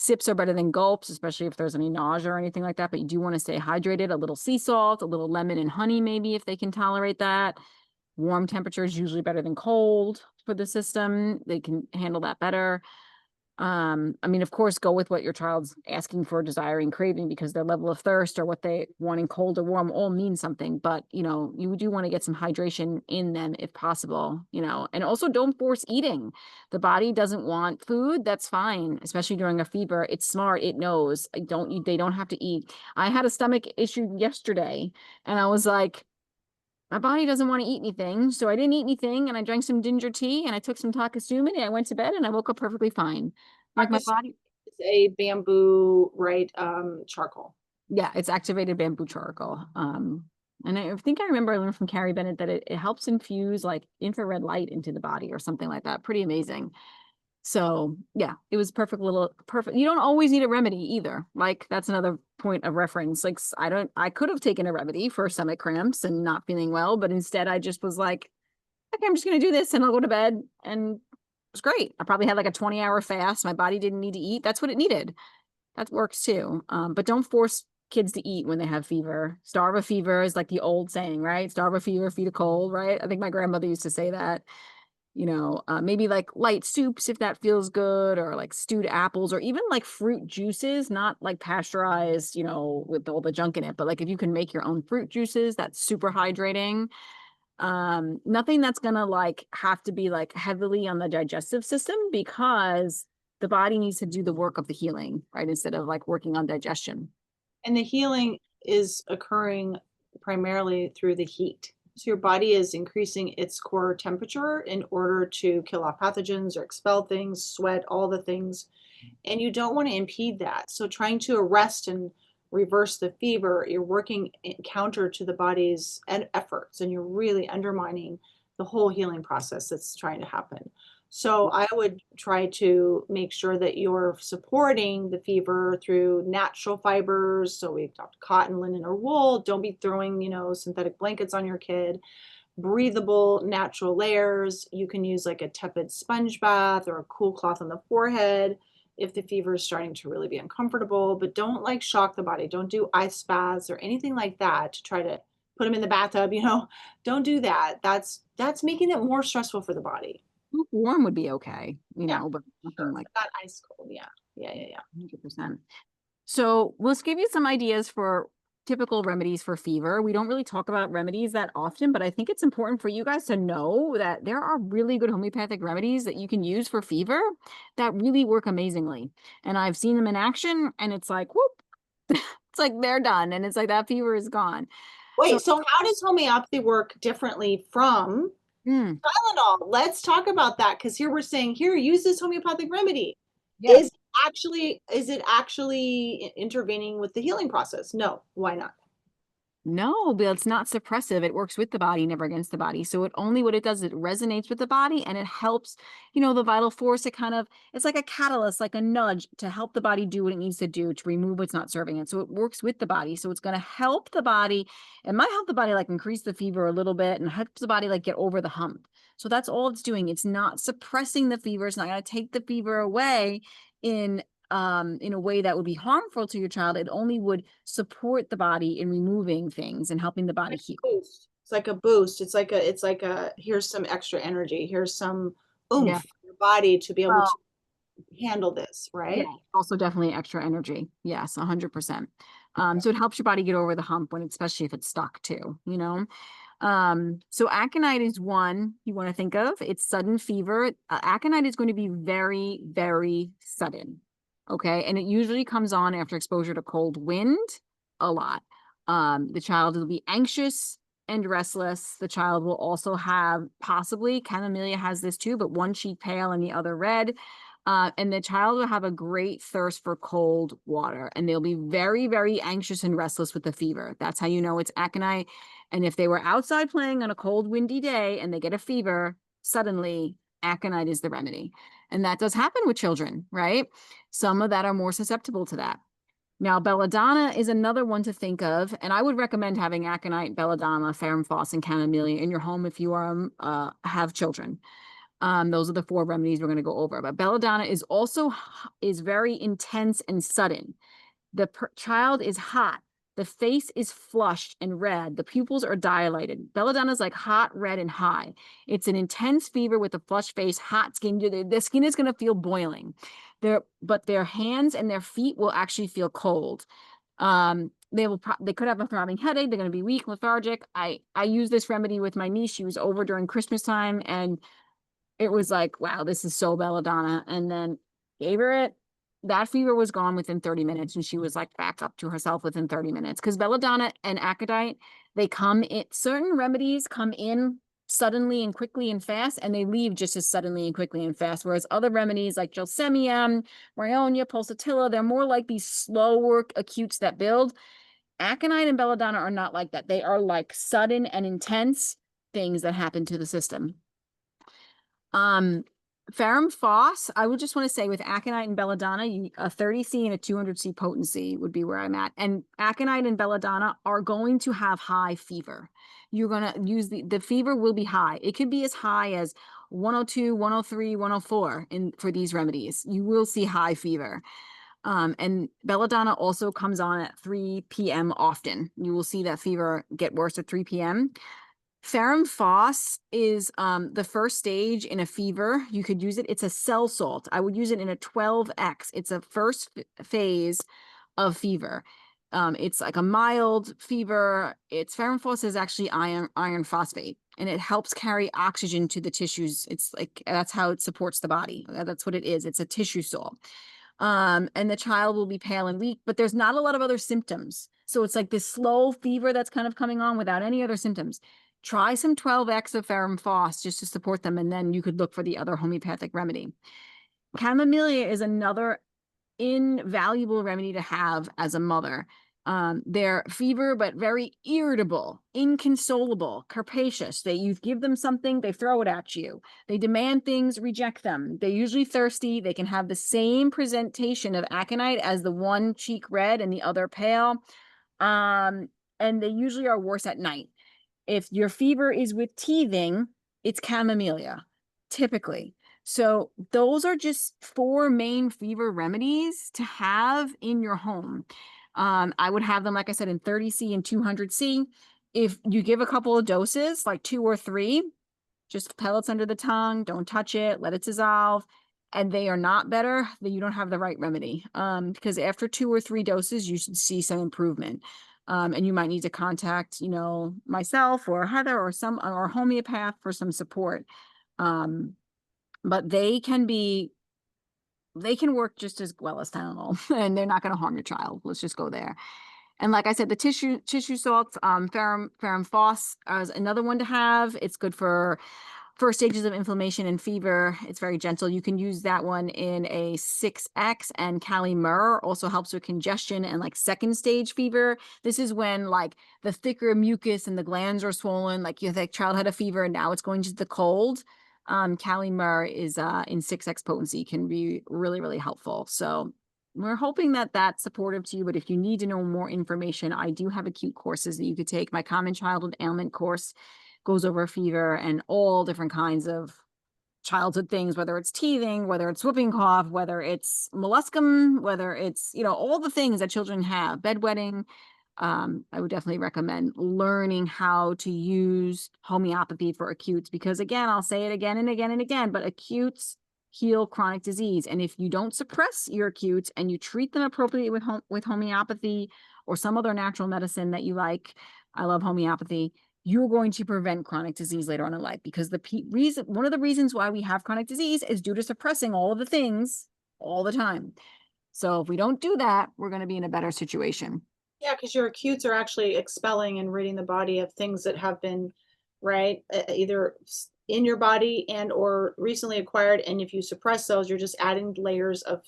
Speaker 2: Sips are better than gulps, especially if there's any nausea or anything like that. But you do want to stay hydrated. A little sea salt, a little lemon and honey, maybe if they can tolerate that. Warm temperature is usually better than cold for the system. They can handle that better. I mean, of course, go with what your child's asking for, desiring, craving, because their level of thirst or what they wanting cold or warm all means something. But, you do want to get some hydration in them if possible, and also don't force eating. The body doesn't want food. That's fine, especially during a fever. It's smart. It knows. They don't have to eat. I had a stomach issue yesterday and I was like, my body doesn't want to eat anything. So I didn't eat anything and I drank some ginger tea and I took some takasumi and I went to bed and I woke up perfectly fine. Like my
Speaker 1: Practice
Speaker 2: body,
Speaker 1: is a bamboo, right, charcoal.
Speaker 2: yeah, it's activated bamboo charcoal. And I think I remember I learned from Carrie Bennett that it helps infuse like infrared light into the body or something like that. Pretty amazing. So yeah, it was perfect. You don't always need a remedy either. Like that's another point of reference. Like I could have taken a remedy for stomach cramps and not feeling well, but instead I just was like, okay, I'm just going to do this and I'll go to bed. And it was great. I probably had like a 20-hour fast. My body didn't need to eat. That's what it needed. That works too. But don't force kids to eat when they have fever. Starve a fever is like the old saying, right? Starve a fever, feed a cold, right? I think my grandmother used to say that. Maybe like light soups if that feels good, or like stewed apples, or even like fruit juices, not like pasteurized, with all the junk in it, but like if you can make your own fruit juices, that's super hydrating. Nothing that's gonna like have to be like heavily on the digestive system, because the body needs to do the work of the healing, right, instead of like working on digestion.
Speaker 1: And the healing is occurring primarily through the heat. So your body is increasing its core temperature in order to kill off pathogens or expel things, sweat, all the things. And you don't want to impede that. So trying to arrest and reverse the fever, you're working counter to the body's efforts, and you're really undermining the whole healing process that's trying to happen. So I would try to make sure that you're supporting the fever through natural fibers. So we've talked cotton, linen, or wool. Don't be throwing, synthetic blankets on your kid. Breathable, natural layers. You can use like a tepid sponge bath or a cool cloth on the forehead if the fever is starting to really be uncomfortable, but don't like shock the body. Don't do ice baths or anything like that to try to put them in the bathtub, Don't do that. That's making it more stressful for the body.
Speaker 2: Warm would be okay,
Speaker 1: Yeah,
Speaker 2: but nothing
Speaker 1: sure.
Speaker 2: like
Speaker 1: But not ice cold. Yeah. Yeah, yeah, yeah.
Speaker 2: 100%. So let's give you some ideas for typical remedies for fever. We don't really talk about remedies that often, but I think it's important for you guys to know that there are really good homeopathic remedies that you can use for fever that really work amazingly. And I've seen them in action and it's like, whoop, it's like they're done. And it's like that fever is gone. So,
Speaker 1: Wait, so how does homeopathy work differently from
Speaker 2: mm,
Speaker 1: Tylenol? Let's talk about that, because here we're saying, here, use this homeopathic remedy.
Speaker 2: yes.
Speaker 1: Is it actually intervening with the healing process? No. Why not?
Speaker 2: No, but it's not suppressive. It works with the body, never against the body. So what it does, it resonates with the body and it helps, the vital force. It's like a catalyst, like a nudge to help the body do what it needs to do to remove what's not serving it. So it works with the body. So it's going to help the body. It might help the body like increase the fever a little bit and help the body like get over the hump. So that's all it's doing. It's not suppressing the fever. It's not going to take the fever away in a way that would be harmful to your child. It only would support the body in removing things and helping the body
Speaker 1: Like
Speaker 2: heal.
Speaker 1: a boost. It's like a boost. It's like a here's some extra energy. Here's some
Speaker 2: Yeah.
Speaker 1: oomph in your body to be able to
Speaker 2: Well,
Speaker 1: handle this,
Speaker 2: yeah,
Speaker 1: right?
Speaker 2: also definitely extra energy. Yes, 100%. So it helps your body get over the hump when, especially if it's stuck too. So aconite is one you want to think of. It's sudden fever. Aconite is going to be very, very sudden. Okay. And it usually comes on after exposure to cold wind a lot. The child will be anxious and restless. The child will also have possibly, chamomile has this too, but one cheek pale and the other red. And the child will have a great thirst for cold water, and they'll be very, very anxious and restless with the fever. That's how you know it's aconite. And if they were outside playing on a cold, windy day and they get a fever, suddenly aconite is the remedy. And that does happen with children, right? Some of that are more susceptible to that. Now, belladonna is another one to think of, and I would recommend having aconite, belladonna, ferrum phos, and chamomile in your home if you are have children. Those are the four remedies we're going to go over. But belladonna is also is very intense and sudden. The child is hot. The face is flushed and red. The pupils are dilated. Belladonna is like hot, red, and high. It's an intense fever with a flushed face, hot skin. The skin is going to feel boiling. But their hands and their feet will actually feel cold. They could have a throbbing headache. They're going to be weak, lethargic. I use this remedy with my niece. She was over during Christmas time, and it was like, wow, this is so belladonna. And then gave her it. That fever was gone within 30 minutes, and she was like back up to herself within 30 minutes. Because belladonna and aconite, they come in, certain remedies come in suddenly and quickly and fast, and they leave just as suddenly and quickly and fast. Whereas other remedies like gelsemium, bryonia, pulsatilla, they're more like these slower acutes that build. Aconite and belladonna are not like that. They are like sudden and intense things that happen to the system. Ferrum phos, I would just want to say with aconite and belladonna, a 30C and a 200C potency would be where I'm at. And aconite and belladonna are going to have high fever. You're going to use the fever will be high. It could be as high as 102, 103, 104 for these remedies. You will see high fever. And belladonna also comes on at 3 p.m. often. You will see that fever get worse at 3 p.m. Ferrum phos is the first stage in a fever. You could use it. It's a cell salt. I would use it in a 12X. It's a first phase of fever. It's like a mild fever. Ferrum phos is actually iron phosphate, and it helps carry oxygen to the tissues. It's like that's how it supports the body. That's what it is. It's a tissue salt. And the child will be pale and weak, but there's not a lot of other symptoms. So it's like this slow fever that's kind of coming on without any other symptoms. Try some 12X of ferrum phos just to support them, and then you could look for the other homeopathic remedy. Chamomile is another invaluable remedy to have as a mother. They're fever, but very irritable, inconsolable, capacious. You give them something, they throw it at you. They demand things, reject them. They're usually thirsty. They can have the same presentation of aconite as the one cheek red and the other pale. And they usually are worse at night. If your fever is with teething, it's chamomile, typically. So those are just four main fever remedies to have in your home. I would have them, like I said, in 30C and 200C. If you give a couple of doses, like 2 or 3, just pellets under the tongue, don't touch it, let it dissolve, and they are not better, then you don't have the right remedy. Because after 2 or 3 doses, you should see some improvement. And you might need to contact, myself or Heather or or homeopath for some support. But they can work just as well as Tylenol, and they're not going to harm your child. Let's just go there. And like I said, the tissue salts, ferrum phos is another one to have. It's good for first stages of inflammation and fever. It's very gentle. You can use that one in a 6X, and Cali myrrh also helps with congestion and like second stage fever. This is when like the thicker mucus and the glands are swollen, like the child had a fever and now it's going to the cold. Cali myrrh is in 6X potency, can be really, really helpful. So we're hoping that that's supportive to you, but if you need to know more information, I do have acute courses that you could take. My common childhood ailment course goes over fever and all different kinds of childhood things, whether it's teething, whether it's whooping cough, whether it's molluscum, whether it's, all the things that children have, bedwetting. I would definitely recommend learning how to use homeopathy for acutes, because again, I'll say it again and again and again, but acutes heal chronic disease. And if you don't suppress your acutes and you treat them appropriately with homeopathy or some other natural medicine that you like, I love homeopathy, you're going to prevent chronic disease later on in life, because one of the reasons why we have chronic disease is due to suppressing all of the things all the time. So if we don't do that, we're going to be in a better situation.
Speaker 1: Yeah, because your acutes are actually expelling and ridding the body of things that have been, right, either in your body and or recently acquired. And if you suppress those, you're just adding layers of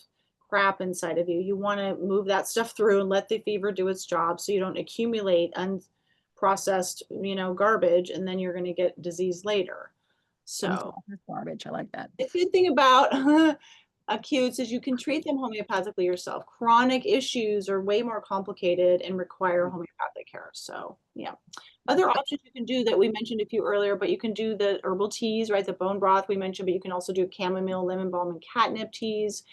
Speaker 1: crap inside of you. You want to move that stuff through and let the fever do its job so you don't accumulate unprocessed, garbage, and then you're going to get disease later. So
Speaker 2: Garbage. I like that.
Speaker 1: the good thing about acutes is you can treat them homeopathically yourself. Chronic issues are way more complicated and require homeopathic care. So, yeah. Other options you can do that we mentioned a few earlier, but you can do the herbal teas, right? The bone broth we mentioned, but you can also do chamomile, lemon balm, and catnip teas.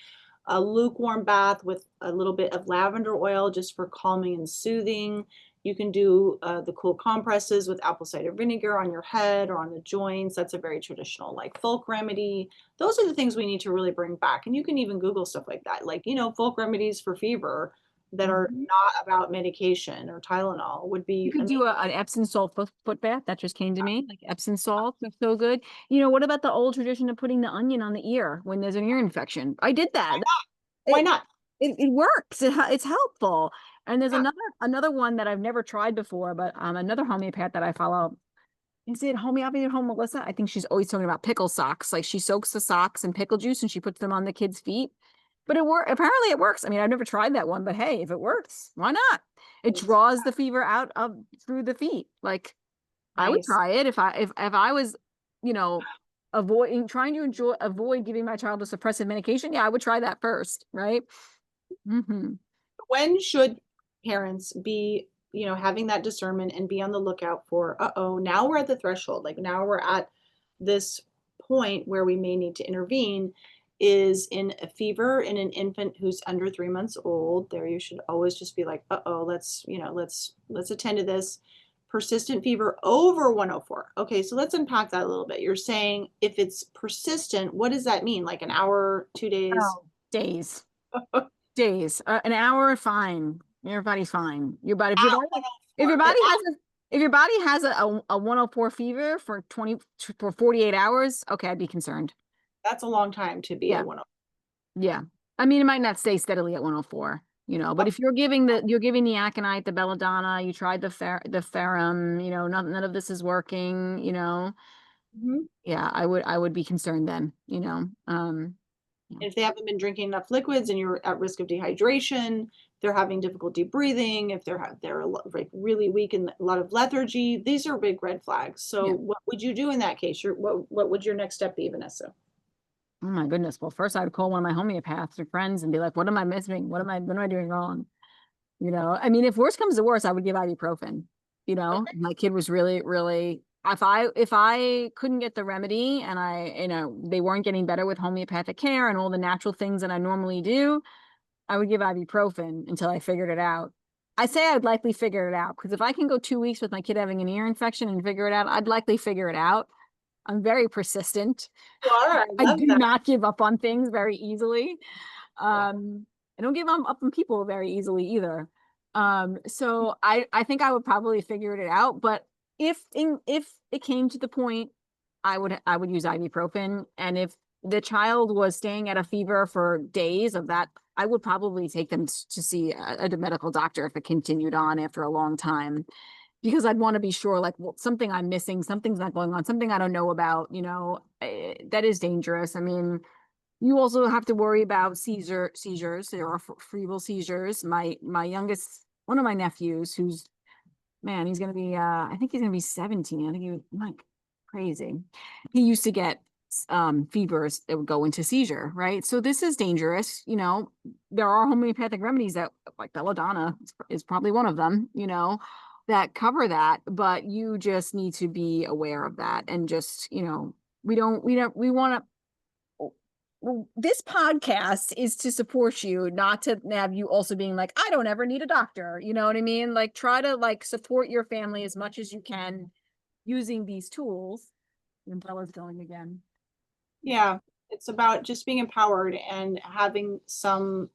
Speaker 1: A lukewarm bath with a little bit of lavender oil just for calming and soothing. You can do the cool compresses with apple cider vinegar on your head or on the joints. That's a very traditional, like, folk remedy. Those are the things we need to really bring back. And you can even Google stuff like that, like, folk remedies for fever that are not about medication or Tylenol would
Speaker 2: You
Speaker 1: be
Speaker 2: could do an Epsom salt foot bath. That just came to me. Like Epsom salt is so good. What about the old tradition of putting the onion on the ear when there's an ear infection? I did that.
Speaker 1: Why
Speaker 2: It
Speaker 1: not?
Speaker 2: it works. It's helpful. And there's another one that I've never tried before, but another homeopath that I follow. Is it homeopathy at home, Melissa? I think she's always talking about pickle socks. Like she soaks the socks in pickle juice and she puts them on the kids' feet. But apparently it works. I mean, I've never tried that one, but hey, if it works, why not? It draws the fever out of through the feet. Like I would
Speaker 1: Nice.
Speaker 2: try it if I was, you know, avoid giving my child a suppressive medication. Yeah, I would try that first, right? Mm-hmm.
Speaker 1: When should parents be, having that discernment and be on the lookout for, uh-oh, now we're at the threshold, like now we're at this point where we may need to intervene, is in a fever in an infant who's under 3 months old. There you should always just be like, uh-oh, let's attend to this. Persistent fever over 104. Okay, so let's unpack that a little bit. You're saying if it's persistent, what does that mean? Like an hour, 2 days?
Speaker 2: Oh, days. Days. An hour, fine. Your body's fine. If your body has if your body has a 104 fever for 48 hours, okay, I'd be concerned.
Speaker 1: That's a long time to be
Speaker 2: Yeah.
Speaker 1: at 104.
Speaker 2: Yeah. I mean, it might not stay steadily at 104, but if you're giving the aconite, the belladonna, you tried the ferrum, none of this is working,
Speaker 1: Mhm.
Speaker 2: yeah, I would be concerned then, yeah.
Speaker 1: If they haven't been drinking enough liquids and you're at risk of dehydration, they're having difficulty breathing, if they're like really weak and a lot of lethargy, these are big red flags. So
Speaker 2: Yeah.
Speaker 1: what would you do in that case? What would your next step be, Vanessa?
Speaker 2: Oh my goodness. Well, first I would call one of my homeopaths or friends and be like, what am I missing? What am I doing wrong? I mean, if worse comes to worse, I would give ibuprofen.
Speaker 1: Okay.
Speaker 2: My kid was really, really, if I couldn't get the remedy and they weren't getting better with homeopathic care and all the natural things that I normally do, I would give ibuprofen until I figured it out. I say I'd likely figure it out because if I can go 2 weeks with my kid having an ear infection and figure it out, I'd likely figure it out. I'm very persistent.
Speaker 1: You are. I
Speaker 2: I
Speaker 1: love
Speaker 2: do
Speaker 1: that.
Speaker 2: not give up on things very easily. I don't give up on people very easily either. So I think I would probably figure it out. But if it came to the point, I would use ibuprofen. And if the child was staying at a fever for days of that, I would probably take them to see a medical doctor if it continued on after a long time, because I'd want to be sure, like, well, something I'm missing, something's not going on, something I don't know about, that is dangerous. I mean, you also have to worry about seizures. There are febrile seizures. My youngest, one of my nephews, who's, man, he's gonna be I think he's gonna be 17. I think he was like crazy. He used to get fevers that would go into seizure, right? So this is dangerous. There are homeopathic remedies that, like belladonna is probably one of them, that cover that, but you just need to be aware of that and just, we want to, well, this podcast is to support you, not to have you also being like, I don't ever need a doctor. You know what I mean? Like, try to like support your family as much as you can using these tools. And Bella's going again.
Speaker 1: Yeah, it's about just being empowered and having some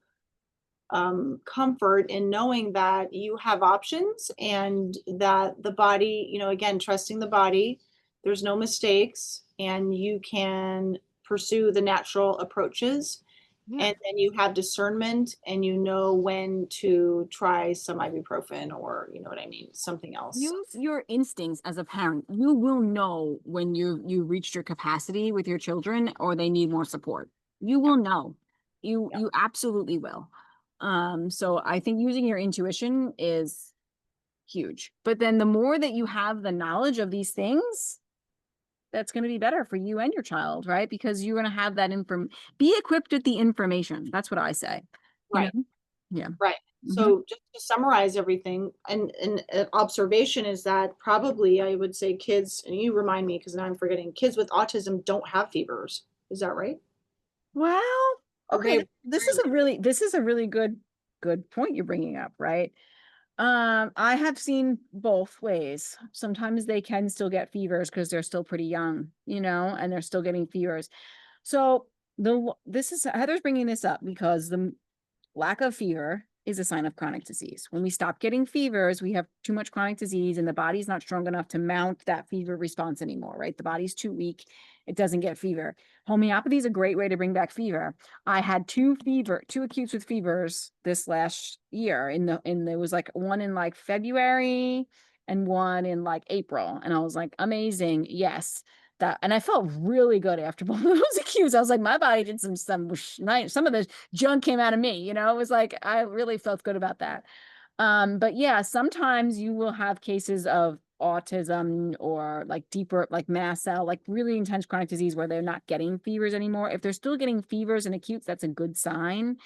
Speaker 1: comfort in knowing that you have options and that the body, again, trusting the body, there's no mistakes, and you can pursue the natural approaches.
Speaker 2: Yeah.
Speaker 1: And then you have discernment and you know when to try some ibuprofen or, you know what I mean, something else.
Speaker 2: Use your instincts as a parent. You will know when you reached your capacity with your children or they need more support. You
Speaker 1: Yeah.
Speaker 2: will know. You
Speaker 1: Yeah.
Speaker 2: you absolutely will. So I think using your intuition is huge. But then the more that you have the knowledge of these things, that's going to be better for you and your child, right? Because you're going to have that be equipped with the information. That's what I say. You know?
Speaker 1: Right.
Speaker 2: Yeah.
Speaker 1: Right.
Speaker 2: Hmm.
Speaker 1: So just to summarize everything, and observation is that probably I would say kids, and you remind me because now I'm forgetting, kids with autism don't have fevers. Is that right?
Speaker 2: Well,
Speaker 1: Or
Speaker 2: okay,
Speaker 1: very rarely.
Speaker 2: this is a really good point you're bringing up, right? I have seen both ways. Sometimes they can still get fevers because they're still pretty young, and they're still getting fevers. So this is Heather's bringing this up because the lack of fever is a sign of chronic disease. When we stop getting fevers, we have too much chronic disease and the body's not strong enough to mount that fever response anymore, right? The body's too weak. It doesn't get fever. Homeopathy is a great way to bring back fever. I had two acutes with fevers this last year there was like one in like February and one in like April. And I was like, amazing. Yes. And I felt really good after both of those acutes. I was like, my body did some of the junk came out of me, it was like I really felt good about that. But yeah, sometimes you will have cases of autism or like deeper like mast cell, like really intense chronic disease where they're not getting fevers anymore. If they're still getting fevers and acutes, that's a good sign.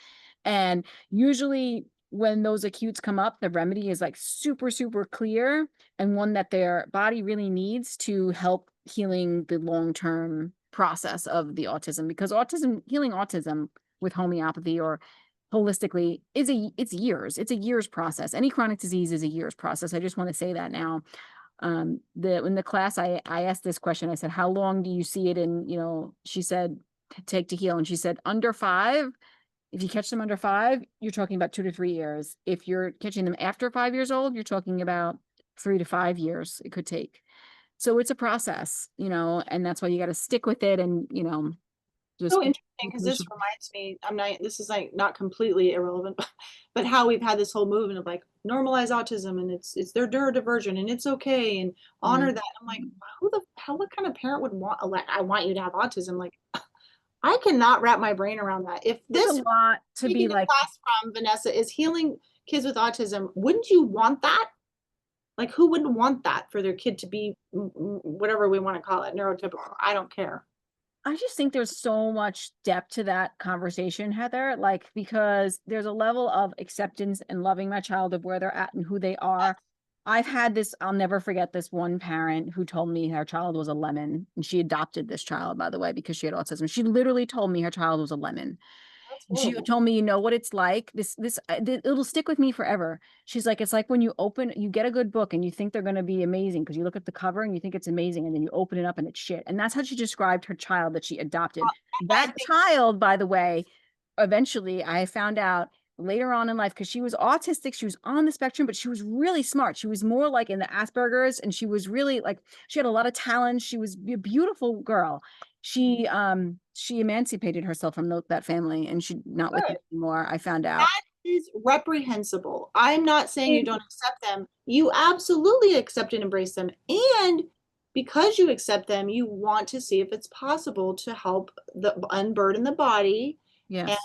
Speaker 2: And usually when those acutes come up, the remedy is like super, super clear and one that their body really needs to help healing the long-term process of the autism, because healing autism with homeopathy or holistically it's a years process. Any chronic disease is a years process. I just want to say that now. In the class, I asked this question. I said, how long do you see it in, she said, take to heal. And she said, under 5. If you catch them under 5, you're talking about 2 to 3 years. If you're catching them after 5 years old, you're talking about 3 to 5 years it could take. So it's a process, and that's why you got to stick with it and,
Speaker 1: So
Speaker 2: just
Speaker 1: interesting because this reminds me, I'm not, this is like not completely irrelevant, but how we've had this whole movement of like normalize autism and it's their neurodivergent and it's okay and
Speaker 2: yeah.
Speaker 1: honor that. I'm like, who the hell, what kind of parent would want, like, I want you to have autism? Like, I cannot wrap my brain around that. If
Speaker 2: There's a
Speaker 1: this
Speaker 2: lot to be
Speaker 1: taking the
Speaker 2: like,
Speaker 1: class from Vanessa is healing kids with autism, wouldn't you want that? Like, who wouldn't want that for their kid to be whatever we want to call it, neurotypical? I don't care.
Speaker 2: I just think there's so much depth to that conversation, Heather, like, because there's a level of acceptance and loving my child of where they're at and who they are. I'll never forget this one parent who told me her child was a lemon, and she adopted this child, by the way, because she had autism. She literally told me her child was a lemon.
Speaker 1: That's
Speaker 2: She
Speaker 1: horrible.
Speaker 2: told me, you know what it's like. It'll stick with me forever. She's like, it's like when you get a good book and you think they're going to be amazing because you look at the cover and you think it's amazing, and then you open it up and it's shit. And that's how she described her child that she adopted.
Speaker 1: I
Speaker 2: That
Speaker 1: think
Speaker 2: child, by the way, eventually I found out later on in life, because she was autistic, she was on the spectrum, but she was really smart. She was more like in the Asperger's, and she was really like, she had a lot of talent. She was a beautiful girl. She emancipated herself from that family, and she's not with them
Speaker 1: good.
Speaker 2: anymore. I found out.
Speaker 1: That is reprehensible. I'm not saying you don't accept them. You absolutely accept and embrace them. And because you accept them, you want to see if it's possible to help unburden the body and
Speaker 2: Yes.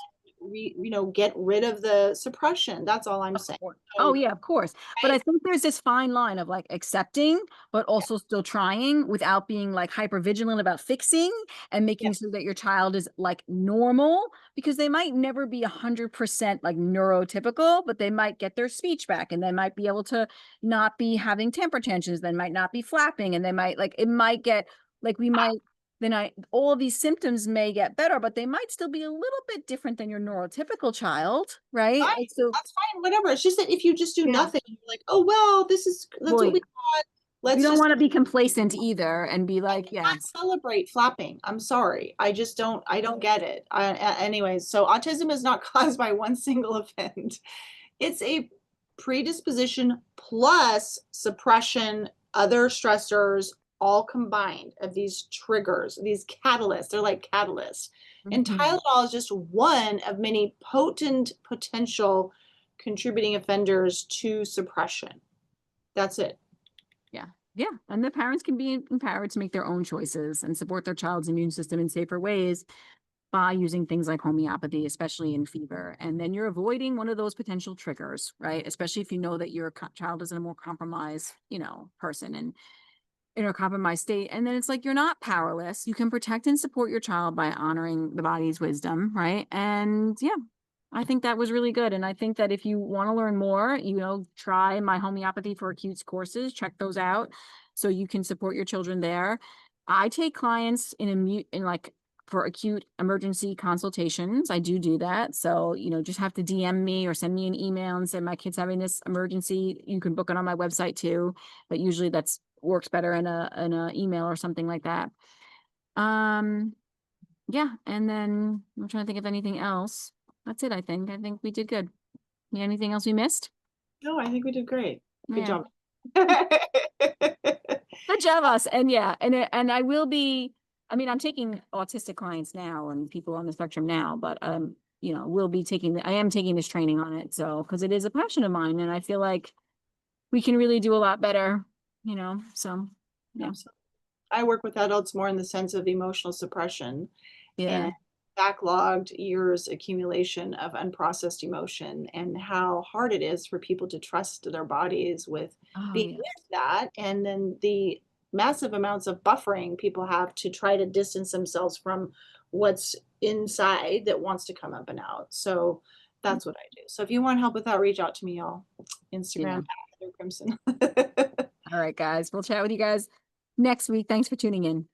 Speaker 1: get rid of the suppression. That's all I'm
Speaker 2: Of
Speaker 1: saying.
Speaker 2: course. Oh
Speaker 1: So,
Speaker 2: yeah, of course. But I
Speaker 1: right?
Speaker 2: think there's this fine line of like accepting, but
Speaker 1: Yeah,
Speaker 2: also still trying without being like hyper vigilant about fixing and
Speaker 1: yeah,
Speaker 2: making sure that your child is like normal, because they might never be 100% like neurotypical, but they might get their speech back and they might be able to not be having temper tantrums. They might not be flapping, and they might like, it might get like, we might then all of these symptoms may get better, but they might still be a little bit different than your neurotypical child, right?
Speaker 1: fine.
Speaker 2: So
Speaker 1: That's fine. Whatever. It's just that if you just do
Speaker 2: yeah.
Speaker 1: nothing, you're like, oh well, this is that's what
Speaker 2: Well,
Speaker 1: we got.
Speaker 2: You
Speaker 1: Let's
Speaker 2: don't
Speaker 1: just
Speaker 2: want to be complacent either and be like, yeah.
Speaker 1: not celebrate flapping. I'm sorry. I don't get it. Anyways, so autism is not caused by one single event. It's a predisposition plus suppression, other stressors, all combined of these triggers, these catalysts. They're like catalysts. And
Speaker 2: Mhm.
Speaker 1: Tylenol is just one of many potent potential contributing offenders to suppression. That's it.
Speaker 2: Yeah. Yeah. And the parents can be empowered to make their own choices and support their child's immune system in safer ways by using things like homeopathy, especially in fever. And then you're avoiding one of those potential triggers, right? Especially if you know that your child is in a more compromised, person and in a compromised state. And then it's like you're not powerless. You can protect and support your child by honoring the body's wisdom, right? And yeah, I think that was really good. And I think that if you want to learn more, try my homeopathy for acute courses, check those out so you can support your children there. I take clients in like for acute emergency consultations. I do that. So, just have to DM me or send me an email and say my kid's having this emergency. You can book it on my website too, but usually that's works better in a email or something like that. Um yeah, and then I'm trying to think of anything else. That's it, I think. I think we did good. Anything else we missed?
Speaker 1: No, I think we did great. Good
Speaker 2: Yeah.
Speaker 1: job.
Speaker 2: Good job, us. And yeah, and I will be. I mean, I'm taking autistic clients now and people on the spectrum now, but we'll be I am taking this training on it. So, because it is a passion of mine, and I feel like we can really do a lot better. So yeah,
Speaker 1: Absolutely. I work with adults more in the sense of emotional suppression
Speaker 2: yeah.
Speaker 1: and backlogged years accumulation of unprocessed emotion and how hard it is for people to trust their bodies with
Speaker 2: Oh
Speaker 1: being
Speaker 2: yeah.
Speaker 1: with that. And then the massive amounts of buffering people have to try to distance themselves from what's inside that wants to come up and out. So that's what I do. So if you want help with that, reach out to me, y'all. Instagram
Speaker 2: Yeah.
Speaker 1: at Heather Crimson.
Speaker 2: All right, guys. We'll chat with you guys next week. Thanks for tuning in.